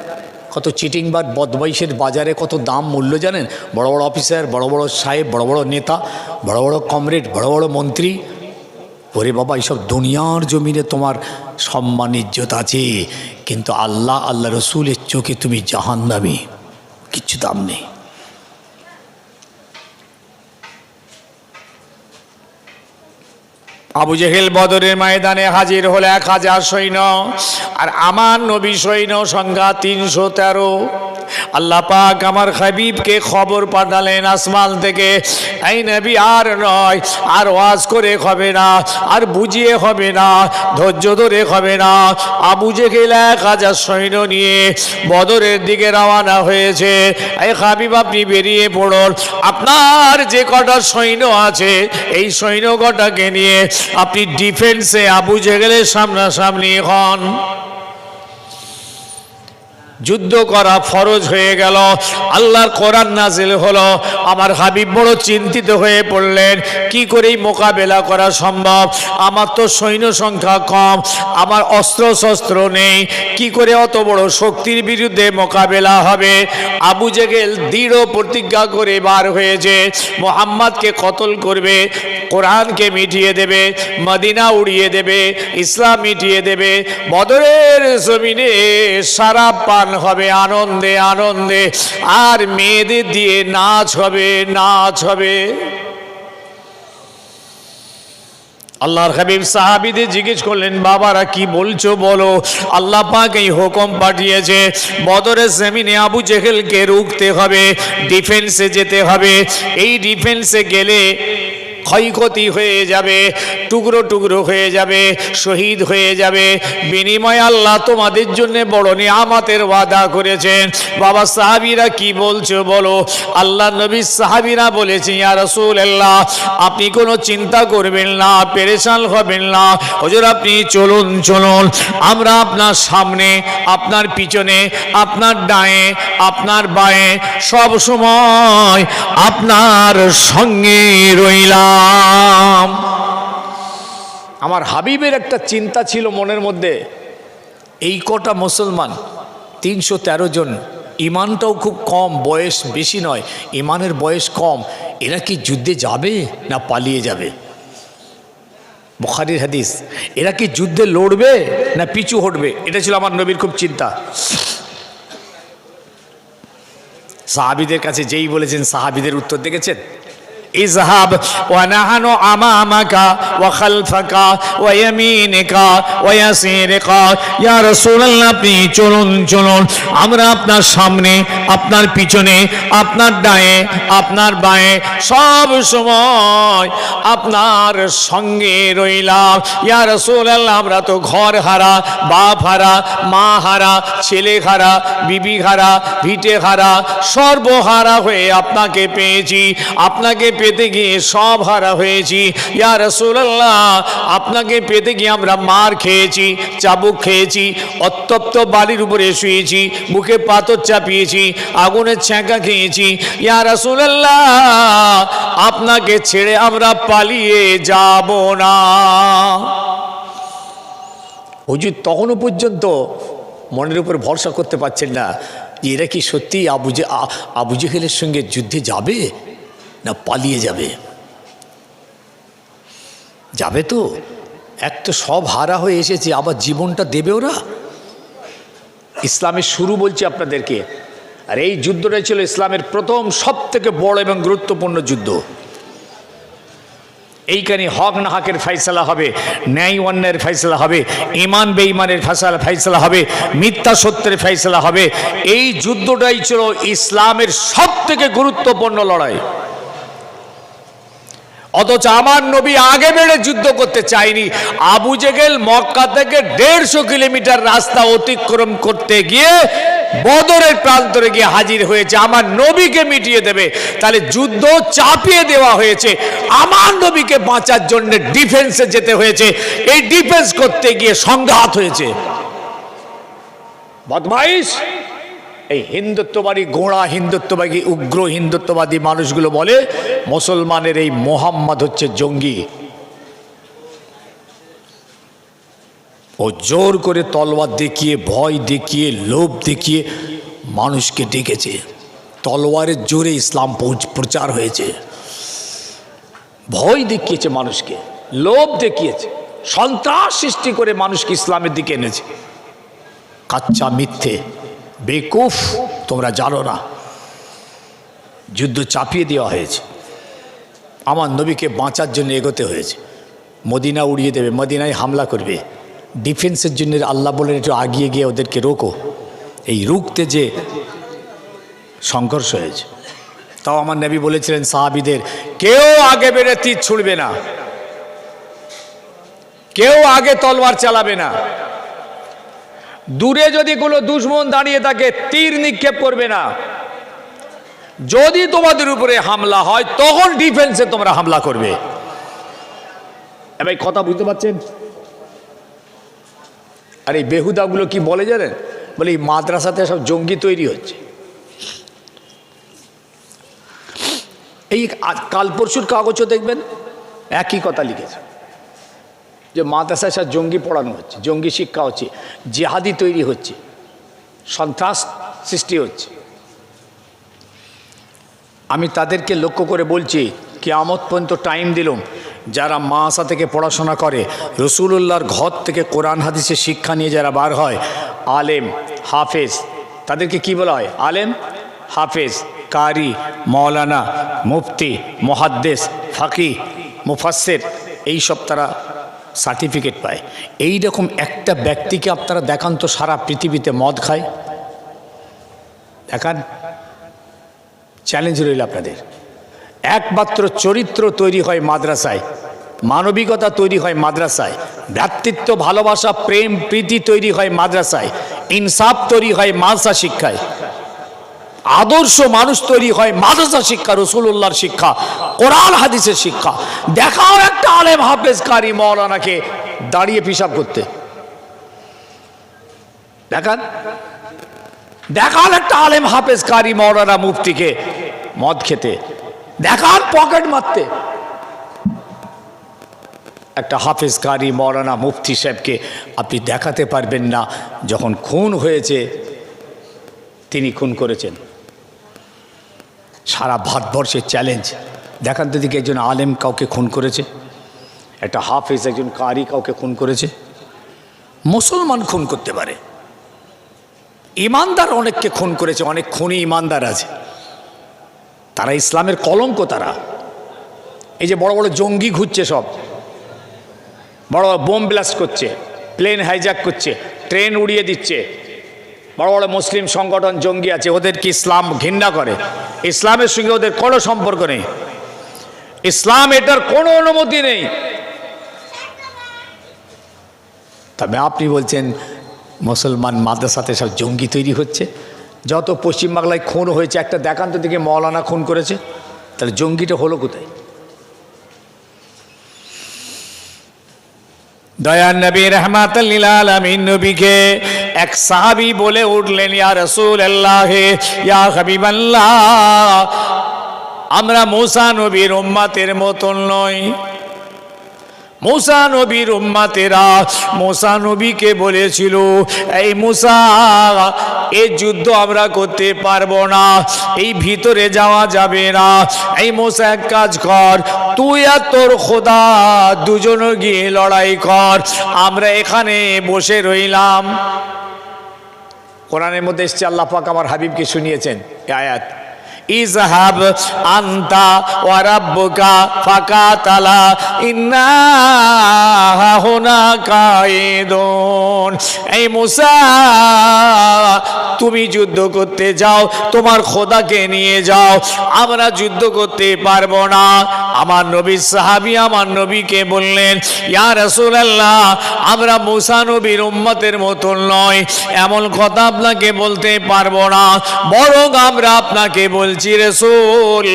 কত চিটিং বা বদমাইশের বাজারে কত দাম মূল্য জানেন? বড় বড় অফিসার, বড় বড় সাহেব, বড় বড় নেতা, বড় বড় কমরেড, বড় বড় মন্ত্রী। ওরে বাবা, এইসব দুনিয়ার জমিনে তোমার সম্মান ইজ্জত আছে, কিন্তু আল্লাহ আল্লাহ রসুলের চোখে তুমি জাহান্নামী, কিচ্ছু দাম নেই। আবু জেহেল বদরের ময়দানে হাজির হলো 1000 সৈন্য, আর আমার নবী সৈন্য সংখ্যা 313। আল্লাহ পাক আমার হাবিবকে খবর পাঠালেন আসমান থেকে, এই নবী আর নয়, আর ওয়াজ করে হবে না, আর বুঝিয়ে হবে না, ধৈর্য ধরে হবে না। আবু জেহেল 1000 সৈন্য নিয়ে বদরের দিকে রওনা হয়েছে। এই হাবিব আপনি বেরিয়ে পড়ুন, আপনার যে কটা সৈন্য আছে এই সৈন্য কটাকে নিয়ে আপনি ডিফেন্সে আবু জেহেলের সামনাসামনি হন। যুদ্ধ করা ফরজ হয়ে গেল। আল্লাহর কোরআন নাজিল হলো। আমার হাবিব বড় চিন্তিত হয়ে পড়লেন, কি করেই মোকাবেলা করা সম্ভব? আমার তো সৈন্য সংখ্যা কম, আমার অস্ত্র শস্ত্র নেই, কি করে অত বড় শক্তির বিরুদ্ধে মোকাবেলা হবে? আবু জেহেল দৃঢ় প্রতিজ্ঞা করে বার হয়েছে, মুহাম্মদকে কতল করবে, কোরআনকে মিটিয়ে দেবে, মদিনা উড়িয়ে দেবে, ইসলাম মিটিয়ে দেবে। বদরের জমিনে সারা পান হবে আনন্দে আনন্দে, আর মেয়েদের দিয়ে নাচ হবে, নাচ হবে। আল্লাহর হাবিব সাহাবীদের জিজ্ঞেস করলেন, বাবারা কি বলছো বলো? আল্লাহ পাক এই হুকুম পাঠিয়েছে, বদরের জমিনে আবু জেহেলকে রুখতে হবে, ডিফেন্সে যেতে হবে। এই ডিফেন্সে গেলে ক্ষয়ক্ষতি হয়ে যাবে, টুকরো টুকরো হয়ে যাবে, শহীদ হয়ে যাবে। বিনিময়ে আল্লাহ তোমাদের জন্য বড় নিয়ামতের ওয়াদা করেছেন। বাবা সাহাবীরা কি বলছো বলো? আল্লাহ নবী সাহাবীরা বলেছে, ইয়া রাসূলুল্লাহ আপনি কোনো চিন্তা করবেন না, পেরেশান হবেন না, হুজুর আপনি চলুন চলুন, আমরা আপনার সামনে, আপনার পিছনে, আপনার ডায়ে, আপনার বায়ে সব সময় আপনার সঙ্গে রইলাম। আমার হাবিবের একটা চিন্তা ছিল মনের মধ্যে, এই কটা মুসলমান 313 জন, ইমানটাও খুব কম, বয়স বেশি নয়, ইমানের বয়স কম, এরা কি যুদ্ধে যাবে না পালিয়ে যাবে? বুখারীর হাদিস, এরা কি যুদ্ধে লড়বে না পিছু হটবে? এটা ছিল আমার নবীর খুব চিন্তা। সাহাবীদের কাছে যেই বলেছেন, সাহাবীদের উত্তর দেখেছেন, ইযহাব ওয়া নাহানু আমামাকা ওয়া খালফাকা ওয়া ইয়ামিনিকা ওয়া ইয়াসিরিকা। ইয়া রাসূলুল্লাহ আপনি চলুন চলুন, আমরা আপনার সামনে, আপনার পিছনে, আপনার ডায়ে, আপনার বায়ে সব সময় আপনার সঙ্গে রইলাম। ইয়া রাসূলুল্লাহ আমরা তো ঘর হারা, বাপ হারা, মা হারা, ছেলে হারা, বিবি হারা, ভিটে হারা, সর্বহারা হয়ে আপনাকে পেয়েছি, আপনাকে পেতে গিয়ে সব হারা হয়েছি। ইয়া রাসূলুল্লাহ আপনাকে পেতে গিয়ে আমরা মার খেয়েছি, চাবুক খেয়েছি, অতপ্ত বালির উপরে শুয়েছি, মুখে পাথর চাপিয়েছি, আগুনের ছ্যাঁকা খেয়েছি। ইয়া রাসূলুল্লাহ আপনাকে ছেড়ে আমরা পালিয়ে যাব না। হুজুর তখনও পর্যন্ত মনের উপর ভরসা করতে পারছেন না। যে এরা কি সত্যি আবু জেহেলের সঙ্গে যুদ্ধে যাবে না পালিয়ে যাবে? যাবে তো, এক তো সব হারা হয়ে এসেছে, আবার জীবনটা দেবে ওরা। ইসলামের শুরু বলছি আপনাদেরকে, আর এই যুদ্ধটাই ছিল ইসলামের প্রথম সব থেকে বড় এবং গুরুত্বপূর্ণ যুদ্ধ। এইখানে হক না হকের ফয়সালা হবে, ন্যায় অন্যায়ের ফয়সালা হবে, ইমান বেঈমানের ফয়সালা হবে, মিথ্যা সত্যের ফয়সালা হবে। এই যুদ্ধটাই ছিল ইসলামের সব থেকে গুরুত্বপূর্ণ লড়াই। অথচ আমার নবী আগে বেড়ে যুদ্ধ করতে চায়নি। আবু জেহেল মক্কা থেকে 150 কিলোমিটার রাস্তা অতিক্রম করতে গিয়ে বদরের প্রান্তরে গিয়ে হাজির হয়েছে আমার নবীকে মিটিয়ে দেবে। তাহলে যুদ্ধ চাপিয়ে দেওয়া হয়েছে, আমার নবীকে বাঁচার জন্য ডিফেন্সে যেতে হয়েছে। এই ডিফেন্স করতে গিয়ে সংঘাত হয়েছে। বদমাইশ এই হিন্দুত্ববাদী গোঁড়া হিন্দুত্ববাদী উগ্র হিন্দুত্ববাদী মানুষগুলো বলে মুসলমানের এই মোহাম্মদ হচ্ছে জঙ্গি। ও জোর করে তলোয়ার দেখিয়ে, ভয় দেখিয়ে, লোভ দেখিয়ে মানুষকে ডেকেছে। তলোয়ারের জোরে ইসলাম প্রচার হয়েছে। ভয় দেখিয়েছে মানুষকে, লোভ দেখিয়েছে, সন্ত্রাস সৃষ্টি করে মানুষকে ইসলামের দিকে এনেছে। কাচ্চা মিথ্যে, বেকুফ, তোমরা জানো না। যুদ্ধ চাপিয়ে দেওয়া হয়েছে, আমার নবীকে বাঁচার জন্য এগোতে হয়েছে। মদিনা উড়িয়ে দেবে, মদিনায় হামলা করবে, ডিফেন্সের জন্য আল্লাহ বলেন একটু আগিয়ে গিয়ে ওদেরকে রোকো। এই রুখতে যে সংঘর্ষ হয়েছে। তাও আমার নবী বলেছিলেন সাহাবীদের, কেউ আগে বেড়ে তীর ছুড়বে না, কেউ আগে তলোয়ার চালাবে না, দূরে যদি কোনো দুশমন দাঁড়িয়ে থাকে তীর নিক্ষেপ করবে না। যদি তোমাদের উপরে হামলা হয় তখন ডিফেন্সে তোমরা হামলা করবে। এবার কথা বুঝতে পারছেন? আর এই বেহুদাগুলো কি বলে জানেন? বলে এই মাদ্রাসাতে সব জঙ্গি তৈরি হচ্ছে। এই কাল পরশুর কাগজও দেখবেন একই কথা লিখেছে যে মাদ্রাসায় সব জঙ্গি পড়ানো হচ্ছে, জঙ্গি শিক্ষা হচ্ছে, জেহাদি তৈরি হচ্ছে, সন্ত্রাস সৃষ্টি হচ্ছে। আমি তাদেরকে লক্ষ্য করে বলছি, কিয়ামত পর্যন্ত টাইম দিলাম, যারা মাদ্রাসা থেকে পড়াশোনা করে, রসুলুল্লাহর ঘর থেকে কোরআন হাদিসের শিক্ষা নিয়ে যারা বার হয়, আলেম হাফেজ, তাদেরকে কি বলা হয়? আলেম হাফেজ কারি মৌলানা মুফতি মুহাদ্দিস ফাকি মুফাসসির, এইসব তারা সার্টিফিকেট পায়। এই রকম একটা ব্যক্তিকে আপনারা দেখান তো সারা পৃথিবীতে মদ খায়, দেখান। চ্যালেঞ্জ রইল আপনাদের। একমাত্র চরিত্র তৈরি হয় মাদ্রাসায়, মানবিকতা তৈরি হয় মাদ্রাসায়, ভ্রাতৃত্ব ভালোবাসা প্রেম প্রীতি তৈরি হয় মাদ্রাসায়, ইনসাফ তৈরি হয় মাদ্রাসা শিক্ষায়, আদর্শ মানুষ তৈরি হয় মাদ্রাসা শিক্ষা, রসুলুল্লাহর শিক্ষা, কোরআন হাদিসের শিক্ষা। দেখাও একটা আলেম হাফেজ কারি মৌলানাকে দাঁড়িয়ে পিশাব করতে, দেখান। দেখান একটা আলেম হাফেজ কারি মৌলানা মুফতিকে মদ খেতে, দেখান পকেট মারতে। একটা হাফেজ কারি মৌলানা মুফতি সাহেবকে আপনি দেখাতে পারবেন না যখন খুন হয়েছে তিনি খুন করেছেন। সারা ভারতবর্ষের চ্যালেঞ্জ, দেখান তো দিকে একজন আলেম কাউকে খুন করেছে, একটা হাফেজ একজন কারি কাউকে খুন করেছে। মুসলমান খুন করতে পারে, ইমানদার অনেককে খুন করেছে, অনেক খুনি ইমানদার আছে, তারা ইসলামের কলঙ্ক। তারা এই যে বড় বড় জঙ্গি ঘুরছে, সব বড় বড় বোম ব্লাস্ট করছে, প্লেন হাইজ্যাক করছে, ট্রেন উড়িয়ে দিচ্ছে, বড় বড় মুসলিম সংগঠন জঙ্গি আছে, ওদেরকে ইসলাম ঘৃণা করে, ইসলামের সঙ্গে ওদের কোনো সম্পর্ক নেই, ইসলাম এটার কোনো অনুমতি নেই। তবে আপনি বলছেন মুসলমান মাদ্রাসাতে সব জঙ্গি তৈরি হচ্ছে। যত পশ্চিমবাংলায় খুন হয়েছে একটা দেখান তো দিকে মৌলানা খুন করেছে, তাহলে জঙ্গিটা হলো কোথায়? দয়ার নবী রাহমাতাল লিল আলামিন নবীকে এক সাহাবী বলে উঠলেন, ইয়া রাসূলুল্লাহ, ইয়া হাবিবাল্লাহ, আমরা মুসা নবীর উম্মতের মতন নই। মুসা নবীর উম্মতেরা মুসা নবীকে বলেছিল, এই মুসা, এই যুদ্ধ আমরা করতে পারবো না, এই ভিতরে যাওয়া যাবে না। এই মুসা, এক কাজ কর, তুই আর তোর খোদা দুজনে গিয়ে লড়াই কর, আমরা এখানে বসে রইলাম। কোরআনের মধ্যে এসছে, আল্লাহ পাক আমার হাবিবকে শুনিয়েছেন এই আয়াত, ইযহাব আনতা ওয়া রাব্বুকা ফাকাতালা ইন্না হুনা কায়িদুন। এই মুসা, তুমি যুদ্ধ করতে যাও, তোমার খোদাকে নিয়ে যাও, আমরা যুদ্ধ করতে পারবো না। আমার নবীর সাহাবী আমার নবীকে বললেন, ইয়া রাসূলুল্লাহ, আমরা মুসা নবীর উম্মতের মতন নয়, এমন কথা আপনাকে বলতে পারবো না, বরং আমরা আপনাকে বলছি রাসূল,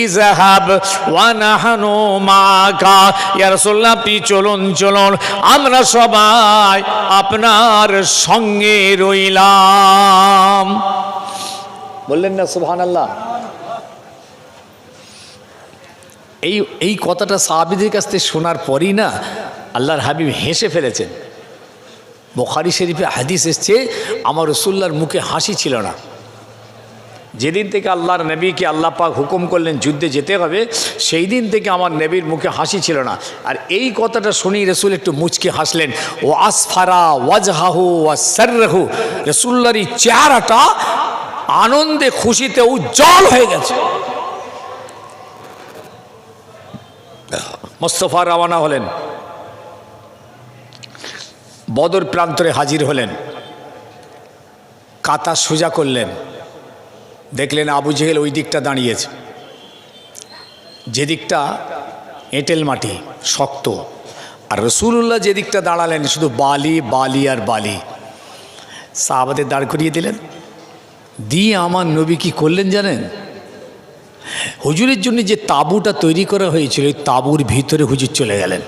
ইযহাব ওয়া নাহনু মাকা। ইয়া রাসূলুল্লাহ, আপনি চলুন চলুন, আমরা সবাই আপনার সঙ্গে রইলাম। বললেন না সুবহানাল্লাহ? এই কথাটা সাহাবীদের কাছ থেকে শোনার পরই না আল্লাহর হাবিব হেসে ফেলেছেন। বুখারী শরীফে হাদিস এসছে, আমার রাসূলুল্লাহর মুখে হাসি ছিল না। যেদিন থেকে আল্লাহর নবীকে আল্লাহ পাক হুকুম করলেন যুদ্ধে যেতে হবে, সেই দিন থেকে আমার নবীর মুখে হাসি ছিল না। আর এই কথাটা শুনেই রাসূল একটু মুচকে হাসলেন। ও আসফারা ওয়াজহাহু ওয়া সাররাহু, রাসূলুল্লাহর এই চেহারাটা আনন্দে খুশিতে উজ্জ্বল হয়ে গেছে। মুস্তাফা রওনা হলেন, বদর প্রান্তরে হাজির হলেন, কাতা সোজা করলেন, দেখলেন আবু জেহেল ওই দিকটা দাঁড়িয়েছে, যে দিকটা এঁটেল মাটি শক্ত, আর রাসূলুল্লাহ যে দিকটা দাঁড়ালেন শুধু বালি বালি আর বালি। সাহাবাদের দাঁড় করিয়ে দিলেন, দিয়ে আমার নবী কি করলেন জানেন? হুজুরের জন্য যে তাঁবুটা তৈরি করা হয়েছিল, ওই তাঁবুর ভিতরে হুজুর চলে গেলেন।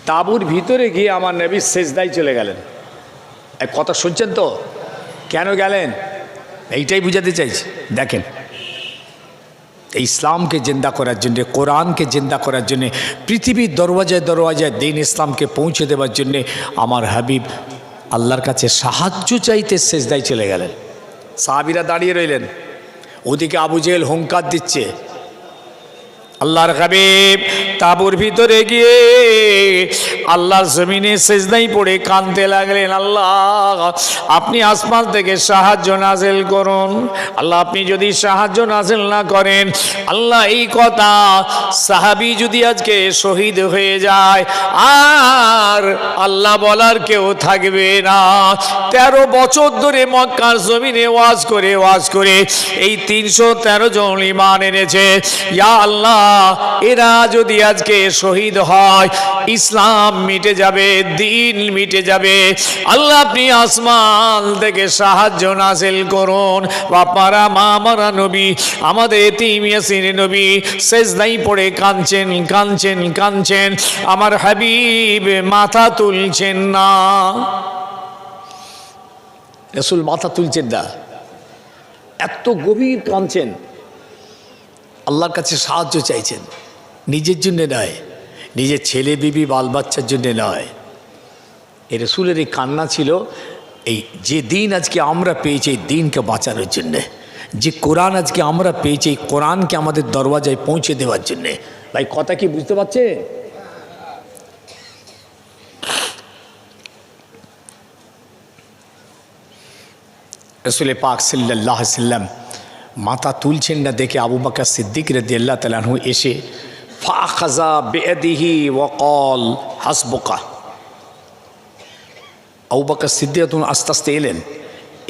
তাঁবুর ভিতরে গিয়ে আমার নবী সেজদায় চলে গেলেন। এক কথা শুনছেন তো? কেন গেলেন এইটাই বুঝাতে চাইছি। দেখেন, এই ইসলামকে জিন্দা করার জন্যে, কোরআনকে জিন্দা করার জন্যে, পৃথিবীর দরওয়াজায় দরওয়াজায় দ্বীন ইসলামকে পৌঁছে দেওয়ার জন্যে আমার হাবিব আল্লাহর কাছে সাহায্য চাইতে সেজদায় চলে গেলেন। সাহাবীরা দাঁড়িয়ে রইলেন, ওদিকে আবু জেহেল হুঙ্কার দিচ্ছে। আল্লাহর হাবিব তাঁবুর ভিতরে গিয়ে আল্লাহর জমিনে সেজদায় পড়ে কাঁদতে লাগলেন, আল্লাহ আপনি আসমান থেকে সাহায্য নাযিল করুন। আল্লাহ আপনি যদি সাহায্য নাযিল না করেন, আল্লাহ এই কথা সাহাবী যদি আজকে শহীদ হয়ে যায় আর আল্লাহ বলার কেউ থাকবে না। 13 বছর ধরে মক্কার জমিনে ওয়াজ করে এই 313 জন ঈমান এনেছে। ইয়া আল্লাহ, এরা যদি আজকে শহীদ হয়, ইসলাম মিটে যাবে, দ্বীন মিটে যাবে। আল্লাহ আপনি আসমান থেকে সাহায্য নাযিল করুন। বাপারা মা মারা নবী, আমাদের এতিম ইয়াসিন নবী সেজদায় পড়ে কাঁদছেন। আমার হাবিব মাথা তুলছেন না। রাসূল মাথা তুলছেন না, এত গভীর কাঁদছেন, আল্লাহর কাছে সাহায্য চাইছেন, নিজের জন্যে নয়, নিজের ছেলে বিবি বাল বাচ্চার জন্যে নয়। এই রাসূলের এই কান্না ছিল এই যে দিন আজকে আমরা পেয়েছি, এই দিনকে বাঁচানোর জন্যে, যে কোরআন আজকে আমরা পেয়েছি, এই কোরআনকে আমাদের দরওয়াজায় পৌঁছে দেওয়ার জন্যে। ভাই কথা কি বুঝতে পারছে? রাসূল পাক সাল্লাল্লাহু আলাইহি ওয়াসাল্লাম মাথা তুলছেন না দেখে আবু বকর সিদ্দিক রাদিয়াল্লাহু তাআলা আনহু এসে ফাখাযা বিয়াদিহি ওয়া ক্বাল হাসবুকা। আবু বকর সিদ্দিক আস্তে আস্তে এলেন,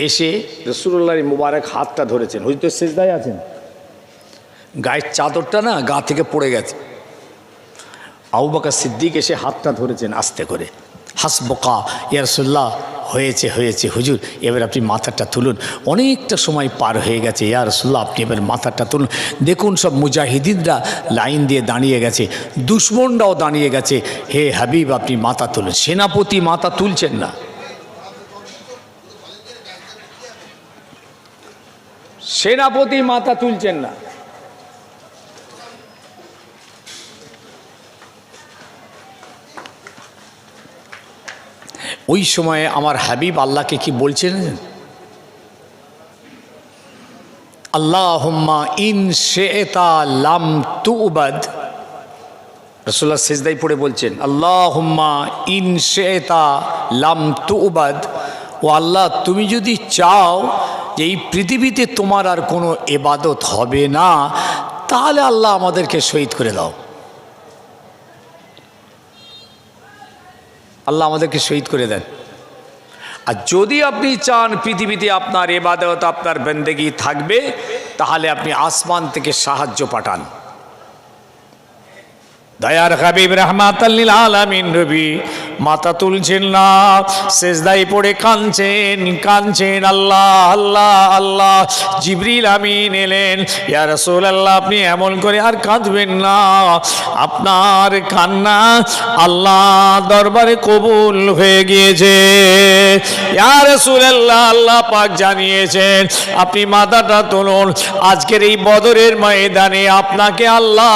এসে রাসূলুল্লাহর মুবারক হাতটা ধরেছেন। হুজুর তো সিজদায় আছেন, গায়ের চাদরটা না গা থেকে পড়ে গেছে। আবু বকর সিদ্দিক এসে হাতটা ধরেছেন আস্তে করে। হাসবুকা ইয়া রাসূলুল্লাহ, হয়েছে হুজুর, এবার আপনি মাথাটা তুলুন, অনেকটা সময় পার হয়ে গেছে, ইয়া রাসূলুল্লাহ আপনি এবার মাথাটা তুলুন। দেখুন সব মুজাহিদিনরা লাইন দিয়ে দাঁড়িয়ে গেছে, দুশমনরাও দাঁড়িয়ে গেছে, হে হাবিব আপনি মাথা তুলুন। সেনাপতি মাথা তুলছেন না, সেনাপতি মাথা তুলছেন না। ওই সময়ে আমার হাবিব আল্লাহকে কি বলছেন, আল্লাহুম্মা ইন শি'তা লাম তু'বাদ। রাসূলুল্লাহ সিজদায় পড়ে বলছেন, আল্লাহুম্মা ইন শি'তা লাম তু'বাদ। ও আল্লাহ, তুমি যদি চাও যে এই পৃথিবীতে তোমার আর কোনো ইবাদত হবে না, তাহলে আল্লাহ আমাদেরকে শহীদ করে দাও। আল্লাহ আমাদেরকে শহীদ করে দেন। আর যদি আপনি চান পৃথিবীতে আপনার ইবাদত, আপনার বন্দেগী থাকবে, তাহলে আপনি আসমান থেকে সাহায্য পাঠান। দয়ার হাবিব রাহমাতাল লিল আলামিন নবী মাথা তুলছেন না, সিজদায় পড়ে কাঁদছেন, আল্লাহ আল্লাহ আল্লাহ। জিবরিল আমিন এলেন, ইয়া রাসূলুল্লাহ আপনি এমন করে আর কাঁদবেন না, আপনার কান্না আল্লাহ দরবারে কবুল হয়ে গিয়েছে। ইয়া রাসূলুল্লাহ, আল্লাহ পাক জানিয়েছেন আপনি মাথাটা তুলুন, আজকের এই বদরের ময়দানে আপনাকে আল্লাহ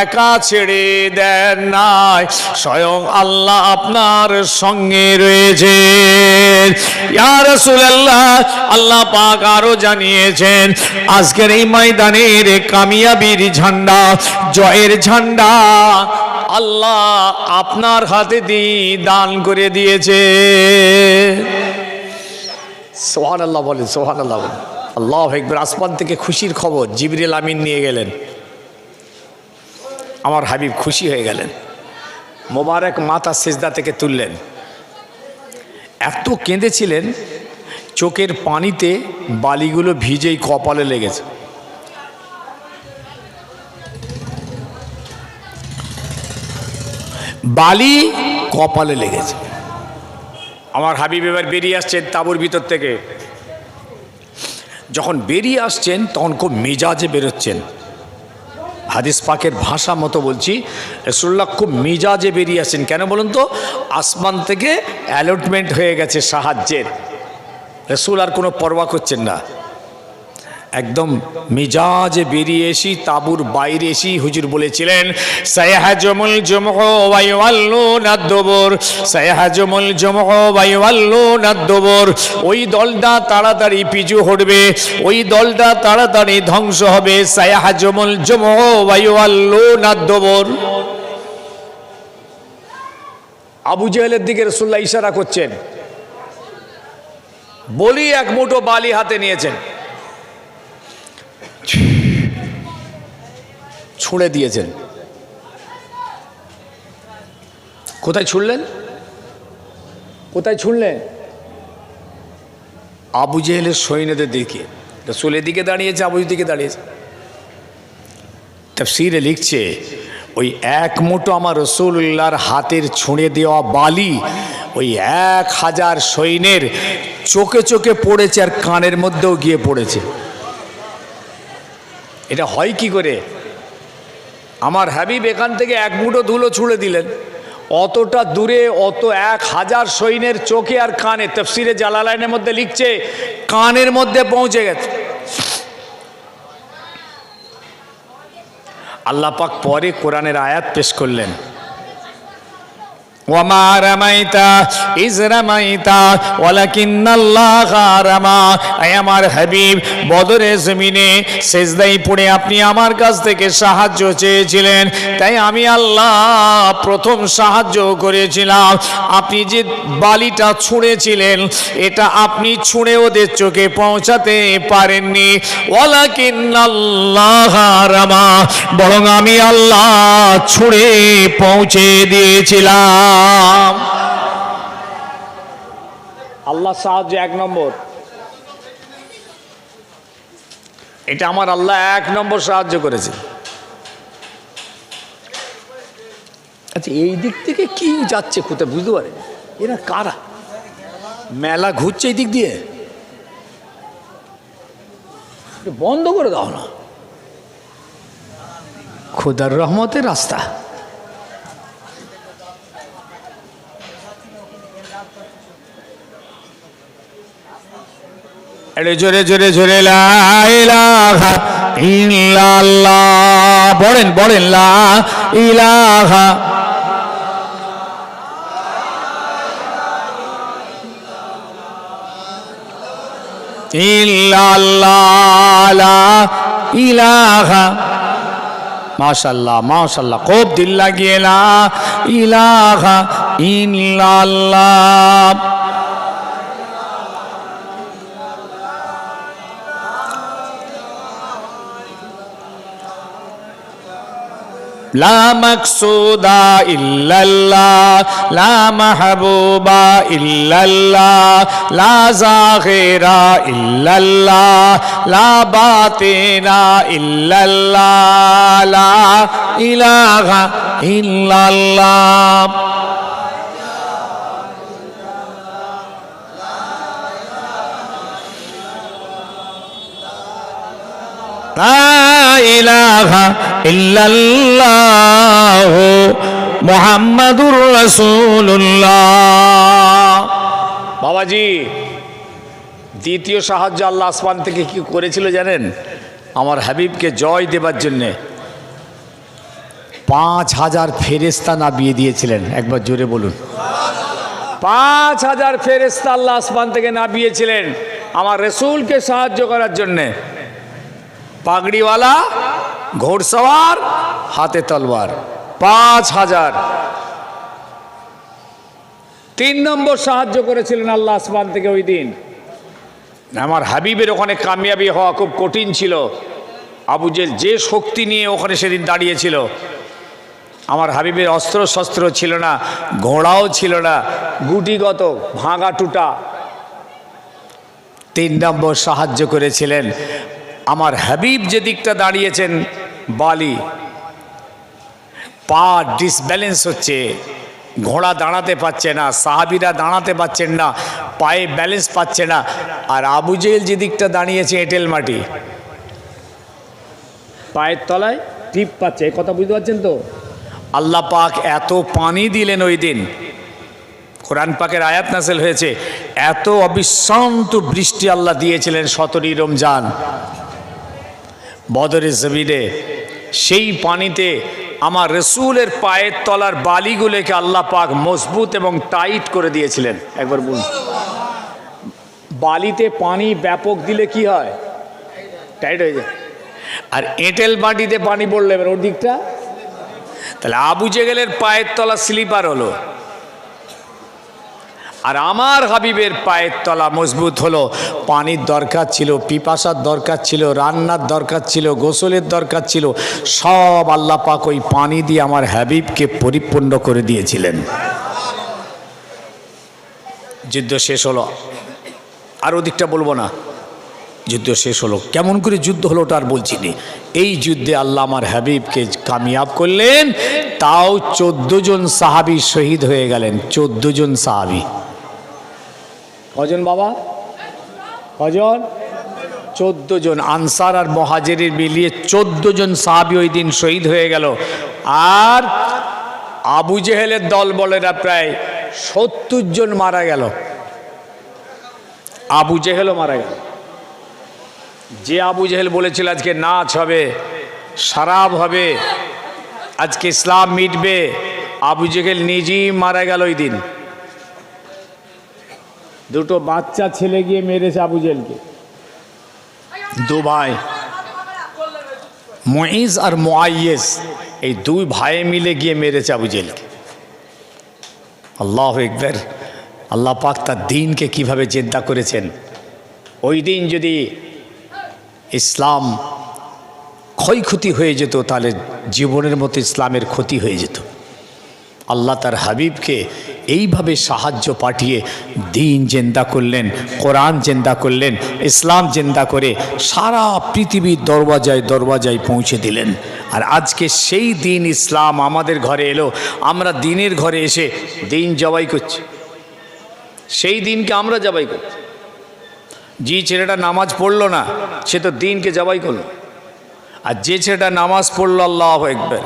একা ছেড়ে দেন নাই, স্বয়ং আল্লাহ আপনার সঙ্গে রয়েছে। ইয়া রাসূলুল্লাহ, আল্লাহ পাক আরো জানিয়েছেন আজকের এই ময়দানের কামিয়াবির ঝান্ডা, জয়ের ঝান্ডা আল্লাহ আপনার হাতে দিয়ে দান করে দিয়েছে। সুবহানাল্লাহ বলেন, সুবহানাল্লাহ বলেন। আল্লাহু আকবার। আসমান থেকে খুশির খবর জিবরিল আমিন নিয়ে গেলেন, আমার হাবিব খুশি হয়ে গেলেন, মোবারক মাথা সিজদা থেকে তুললেন। এত কেঁদেছিলেন, চোখের পানিতে বালিগুলো ভিজেই কপালে লেগেছে। বালি কপালে লেগেছে। আমার হাবিব এবার বেরিয়ে আসছেন তাঁবুর ভিতর থেকে। যখন বেরিয়ে আসছেন তখন খুব মেজাজে বেরোচ্ছেন। হাদিস পাকের ভাষা মতো বলছি, রাসূলুল্লাহ খুব মিজাজে বেরিয়ে আসেন। কেন বলুন তো? আসমান থেকে অ্যালটমেন্ট হয়ে গেছে সাহায্যের। রাসূল আর কোনো পরোয়া করছেন না, একদম মিজাজে বেরিয়ে এসি তাঁবুর বাইরে এসি হুজুর বলেছিলেন, সায়াহাজুমুল জুমউ ওয়া ইউওয়াল্লুনাদ দুবুর, সায়াহাজুমুল জুমউ ওয়া ইউওয়াল্লুনাদ দুবুর। ওই দলটা তাড়াতাড়ি পিছু হটবে, ওই দলটা তাড়াতাড়ি ধ্বংস হবে। সায়াহাজুমুল জুমউ ওয়া ইউওয়াল্লুনাদ দুবুর। আবু জেহেলের দিকে রাসূলুল্লাহ ইশারা করছেন, বলি এক মুঠো বালি হাতে নিয়েছেন, ছুঁড়ে দিয়েছেন। কোথায় ছুঁড়লেন? কোথায় ছুঁড়লেন? আবু জেহেলের সৈন্যদের দিকে। রাসূলের দিকে দাঁড়িয়েছে, আবুর দিকে দাঁড়িয়েছে। তাফসীরে লিখছে, ওই এক মুঠো আমার রাসূলুল্লাহর হাতের ছুঁড়ে দেওয়া বালি ওই 1000 সৈন্যের চোখে চোখে পড়েছে আর কানের মধ্যেও গিয়ে পড়েছে। এটা হয় কি করে? আমার হাবিব এখান থেকে এক মুঠো ধুলো ছুঁড়ে দিলেন, অতটা দূরে অত 1000 সৈন্যের চোখে আর কানে, তাফসীরে জালালাইনের মধ্যে লিখছে কানের মধ্যে পৌঁছে গেছে। আল্লাহ পাক পরে কোরআনের আয়াত পেশ করলেন, ওয়ামা রামাইতা ইজ রামাইতা ওয়ালাকিন্নাল্লাহা রামা। আমার হাবিব বদরের জমিনে সিজদায় পড়ে আপনি আমার কাছ থেকে সাহায্য চেয়েছিলেন, তাই আমি আল্লাহ প্রথম সাহায্য করেছিলাম। আপনি যে বালিটা ছুঁড়েছিলেন এটা আপনি ছুঁড়ে ওদের চোখে পৌঁছাতে পারেননি, ওয়ালাকিন্নাল্লাহা রামা, বরং আমি আল্লাহ ছুঁড়ে পৌঁছে দিয়েছিলাম। আল্লাহ সাহায্য 1 নম্বর। এটা আমার আল্লাহ 1 নম্বর সাহায্য করেছে। আচ্ছা, এই দিক থেকে কি যাচ্ছে কোথায় বুঝতে পারে? এরা কারা? মেলা ঘুরছে এই দিক দিয়ে, বন্ধ করে দাও না, খোদার রহমতের রাস্তা। জোরে জোরে জোরে লা ইলাহা ইল্লাল্লাহ বলেন, বলেন লা ইলাহা ইল্লাল্লাহ লা ইলাহা মাশাআল্লাহ মাশাআল্লাহ খুব দিল লাগিয়ে লা ইলাহা ইল্লাল্লাহ লা মাকসুদা ইল্লাল্লাহ লা মাহবুবা ইল্লাল্লাহ লা যাহিরা ইল্লাল্লাহ লা বাতিনা ইল্লাল্লাহ লা ইলাহা ইল্লাল্লাহ লা ইলাহা ইল্লাল্লাহ মুহাম্মাদুর রাসূলুল্লাহ। বাবাজি, দ্বিতীয় সাহায্য আল্লাহ আসমান থেকে কি করেছিল জানেন? আমার হাবিবকে জয় দেবার জন্যে 5000 ফেরেশতা নামিয়ে দিয়েছিলেন। একবার জোরে বলুন। 5000 ফেরেশতা আল্লাহ আসমান থেকে নামিয়েছিলেন আমার রসুলকে সাহায্য করার জন্যে। পাগড়িওয়ালা, ঘোড়সওয়ার, হাতে তলোয়ার, 5000। 3 নম্বর সাহায্য করেছিলেন আল্লাহ আসমান থেকে ওই দিন। আমার হাবিবের ওখানে কামিয়াবি হওয়া খুব কঠিন ছিল। আবু জেহেল যে শক্তি নিয়ে ওখানে সেদিন দাঁড়িয়েছিল, আমার হাবিবের অস্ত্র শস্ত্র ছিল না, ঘোড়াও ছিল না, গুটিগত ভাঙা টুটা। 3 নম্বর সাহায্য করেছিলেন আমার হাবিব যে দিকটা দাঁড়িয়েছেন, বালি, পা ডিসব্যালেন্স হচ্ছে, ঘোড়া দাঁড়াতে পারছে না, সাহাবিরা দাঁড়াতে পারছেন না, পায়ে ব্যালেন্স পাচ্ছে না। আর আবু জেহেল যে দিকটা দাঁড়িয়েছে এঁটেল মাটি, পায়ের তলায় টিপ পাচ্ছে। এই কথা বুঝতে পারছেন তো? আল্লাহ পাক এত পানি দিলেন ওই দিন, কোরআন পাকের আয়াত নাযিল হয়েছে, এত অবিশ্রান্ত বৃষ্টি আল্লাহ দিয়েছিলেন 17ই রমজান বদরের জমিনে। সেই পানিতে আমার রসুলের পায়ের তলার বালিগুলোকে আল্লাহ পাক মজবুত এবং টাইট করে দিয়েছিলেন। একবার বলুন, বালিতে পানি ব্যাপক দিলে কি হয়? টাইট হয়ে যায়। আর এঁটেল মাটিতে পানি পড়লে এবার ওর দিকটা, তাহলে আবু জেহেলের পায়ের তলা স্লিপার হলো, আর আমার হাবিবের পায়ের তলা মজবুত হলো। পানির দরকার ছিল, পিপাসার দরকার ছিল, রান্নার দরকার ছিল, গোসলের দরকার ছিল, সব আল্লাহ পাক ওই পানি দিয়ে আমার হাবিবকে পরিপূর্ণ করে দিয়েছিলেন। যুদ্ধ শেষ হলো, আর ওদিকটা বলবো না। যুদ্ধ শেষ হলো, কেমন করে যুদ্ধ হলো ওটা আর বলছি না। এই যুদ্ধে আল্লাহ আমার হাবিবকে কামিয়াব করলেন, তাও 14 জন সাহাবী শহীদ হয়ে গেলেন। 14 জন সাহাবী। কজন বাবা? কজন? 14 জন। আনসার আর মুহাজিরের মিলিয়ে 14 জন সাহাবী ওই দিন শহীদ হয়ে গেল। আর আবু জেহেলের দল বলেরা প্রায় 70 জন মারা গেল। আবু জেহেলও মারা গেল। যে আবু জেহেল বলেছিল আজকে নাচ হবে, শরাব হবে, আজকে ইসলাম মিটবে, আবু জেহেল নিজেই মারা গেল ওই দিন। 2 বাচ্চা ছেলে গিয়ে মেরেছে আবু জেহেলকে। 2 ভাই, মুঈজ আর মুআইয়েজ, এই 2 ভাই মিলে গিয়ে মেরেছে আবু জেহেলকে। আল্লাহু আকবার। আল্লাহ পাক তার দ্বীনকে কিভাবে জেদ্দা করেছেন। ওই দিন যদি ইসলাম ক্ষয়ক্ষতি হয়ে যেত, তাহলে জীবনের মতো ইসলামের ক্ষতি হয়ে যেত। আল্লাহ তার হাবিবকে এইভাবে সাহায্য পাঠিয়ে দ্বীন জেন্দা করলেন, কোরআন জেন্দা করলেন, ইসলাম জেন্দা করে সারা পৃথিবীর দরওয়াজায় দরওয়াজায় পৌঁছে দিলেন। আর আজকে সেই দ্বীন ইসলাম আমাদের ঘরে এলো, আমরা দ্বীনের ঘরে এসে দ্বীন জবাই করছি। সেই দিনকে আমরা জবাই করছি। যে ছেলেটা নামাজ পড়লো না, সে তো দ্বীনকে জবাই করলো। আর যে ছেলেটা নামাজ পড়লো, আল্লাহু আকবার,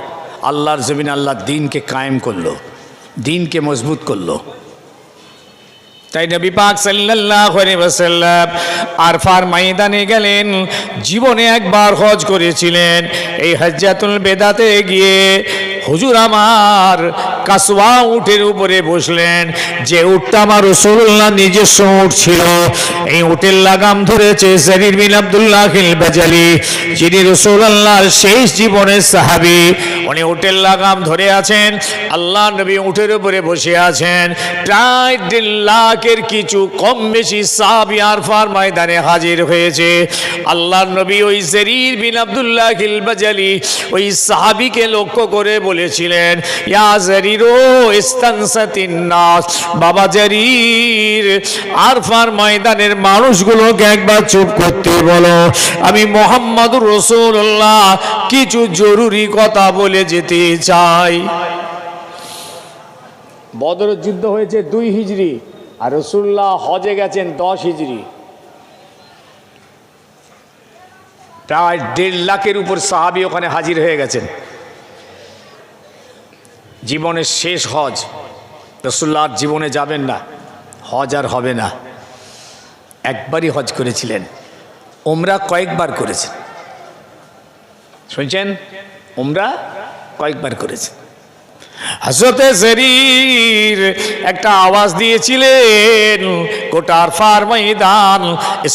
আল্লাহর জমিন আল্লাহ দ্বীনকে কায়েম করলো, দ্বীনকে মজবুত করলো। তাই নবী পাক সাল্লাল্লাহু আলাইহি ওয়াসাল্লাম আরফার ময়দানে গেলেন। জীবনে একবার হজ করেছিলেন। এই হজ্জাতুল বেদাতে গিয়ে হুজুর আমার কাসওয়া উটের উপরে বসলেন। যে উটটা আমার রাসূলুল্লাহ নিজস্ব উট ছিল, এই উটের লাগাম ধরেছে জারির বিন আব্দুল্লাহ আল বাজালি, যিনি রাসূলুল্লাহর শেষ জীবনের সাহাবী। উনি উটের লাগাম ধরে আছেন, আল্লাহ নবী উটের উপরে বসে আছেন। প্রায় 1.5 লাখের কিছু কম বেশি সাহাবী আরফার ময়দানে হাজির হয়েছে। আল্লাহ নবী ওই জারির বিন আব্দুল্লাহ আল বাজালি ওই সাহাবীকে লক্ষ্য করে বলেছিলেন, ইয়া জারিরো ইস্তানসাতিন নাস, বাবা জারির, আরফার ময়দানের মানুষগুলোকে একবার চুপ করতে বলো, আমি মুহাম্মদুর রাসূলুল্লাহ কিছু জরুরি কথা বলে যেতে চাই। বদর যুদ্ধ হয়েছে 2 হিজরি, আর রাসূলুল্লাহ হজে গেছেন 10 হিজরি। প্রায় 1.5 লাখের উপর সাহাবী ওখানে হাজির হয়ে গেছেন। জীবনের শেষ হজ, রাসূলুল্লাহ জীবনে যাবেন না, হজ আর হবে না। একবারই হজ করেছিলেন, উমরা কয়েকবার করেছেন। শুনছেন, উমরা কয়েকবার করেছেন। হযরতে জারির একটা আওয়াজ দিয়েছিলেন, গোটা আরফার ময়দান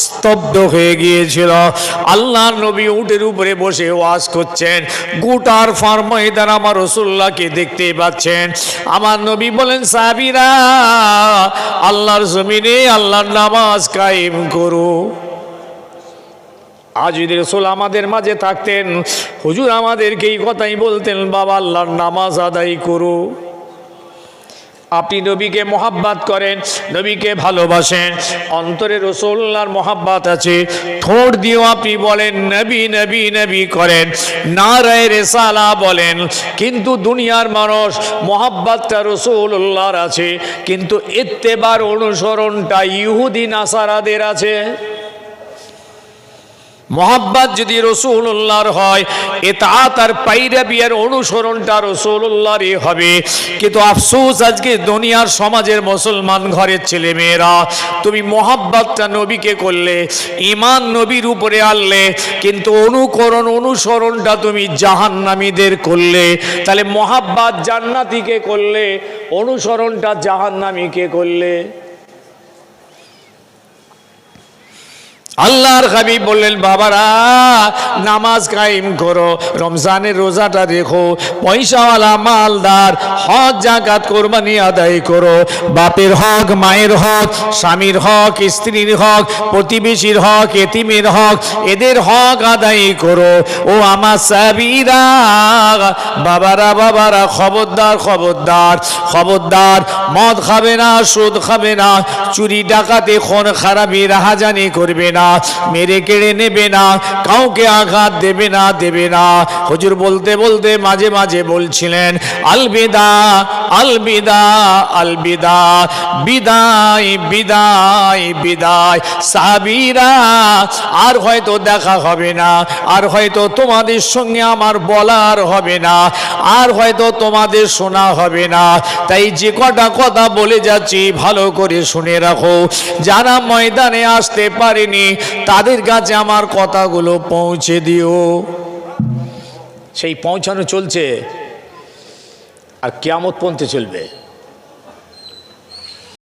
স্তব্ধ হয়ে গিয়েছিল। আল্লাহ নবী উটের উপরে বসে ওয়াজ করছেন, গোটা আরফার ময়দান আমার রাসূলুল্লাহকে দেখতে পাচ্ছেন। আমার নবী বলেন, সাহাবীরা আল্লাহর জমিনে আল্লাহর নামাজ কায়েম করো। আজ যদি রাসূল আমাদের মাঝে থাকতেন, হুজুর আমাদেরকে এই কথাই বলতেন, বাবা আল্লাহর নামাজ আদায় করো। আপনি নবীকে মহাব্বত করেন, নবীকে ভালোবাসেন, অন্তরে রাসূলুল্লাহর মহাব্বত আছে, ঠোঁট দিয়েও আপনি বলেন নবী নবী নবী করেন, নারায়ে রিসালা বলেন, কিন্তু দুনিয়ার মানুষ মহাব্বতটা রাসূলুল্লাহর আছে, কিন্তু ইত্তেবার অনুসরণটা ইহুদি নাসারাদের আছে। মোহাব্বত যদি রাসূলুল্লাহর হয়, ইতাআত আর পাইরাবি আর অনুসরণটা রাসূলুল্লাহরই হবে। কিন্তু আফসোস, আজকে দুনিয়ার সমাজের মুসলমান ঘরের ছেলে মেয়েরা, তুমি মোহাব্বতটা নবীকে করলে, ঈমান নবীর উপরে আনলে, কিন্তু অনুসরণটা তুমি জাহান্নামীদের করলে। তাহলে মোহাব্বত জান্নাতীকে করলে, অনুসরণটা জাহান্নামীকে করলে। আল্লাহর হাবিব বললেন, বাবারা নামাজ কায়েম করো, রমজানের রোজাটা রেখো, পয়সাওয়ালা মালদার হজ যাকাত কোরবানি আদায় করো, বাপের হক, মায়ের হক, স্বামীর হক, স্ত্রীর হক, প্রতিবেশীর হক, এতিমের হক, এদের হক আদায় করো। ও আমার সাহাবীরা, বাবারা বাবারা, খবরদার খবরদার খবরদার, মদ খাবে না, সুদ খাবে না, চুরি ডাকাতি খুন খারাপি রাহাজানি করবে না, মেরে কেড়ে নেবে না, কাউকে আঘাত দেবে না দেবে না। হুজুর বলতে বলতে মাঝে মাঝে বলছিলেন, আলবিদা আলবিদা আলবিদা, বিদায় বিদায় বিদায়। সাহাবীরা, আর হয়তো দেখা হবে না, আর হয়তো তোমাদের সঙ্গে আমার বলার হবে না, আর হয়তো তোমাদের শোনা হবে না। তাই যে কটা কথা বলে যাচ্ছি ভালো করে শুনে রাখো। যারা ময়দানে আসতে পারেনি তাদের কাছে আমার কথাগুলো পৌঁছে দিও। সেই পৌঁছানো চলছে আর কিয়ামত পর্যন্ত চলবে।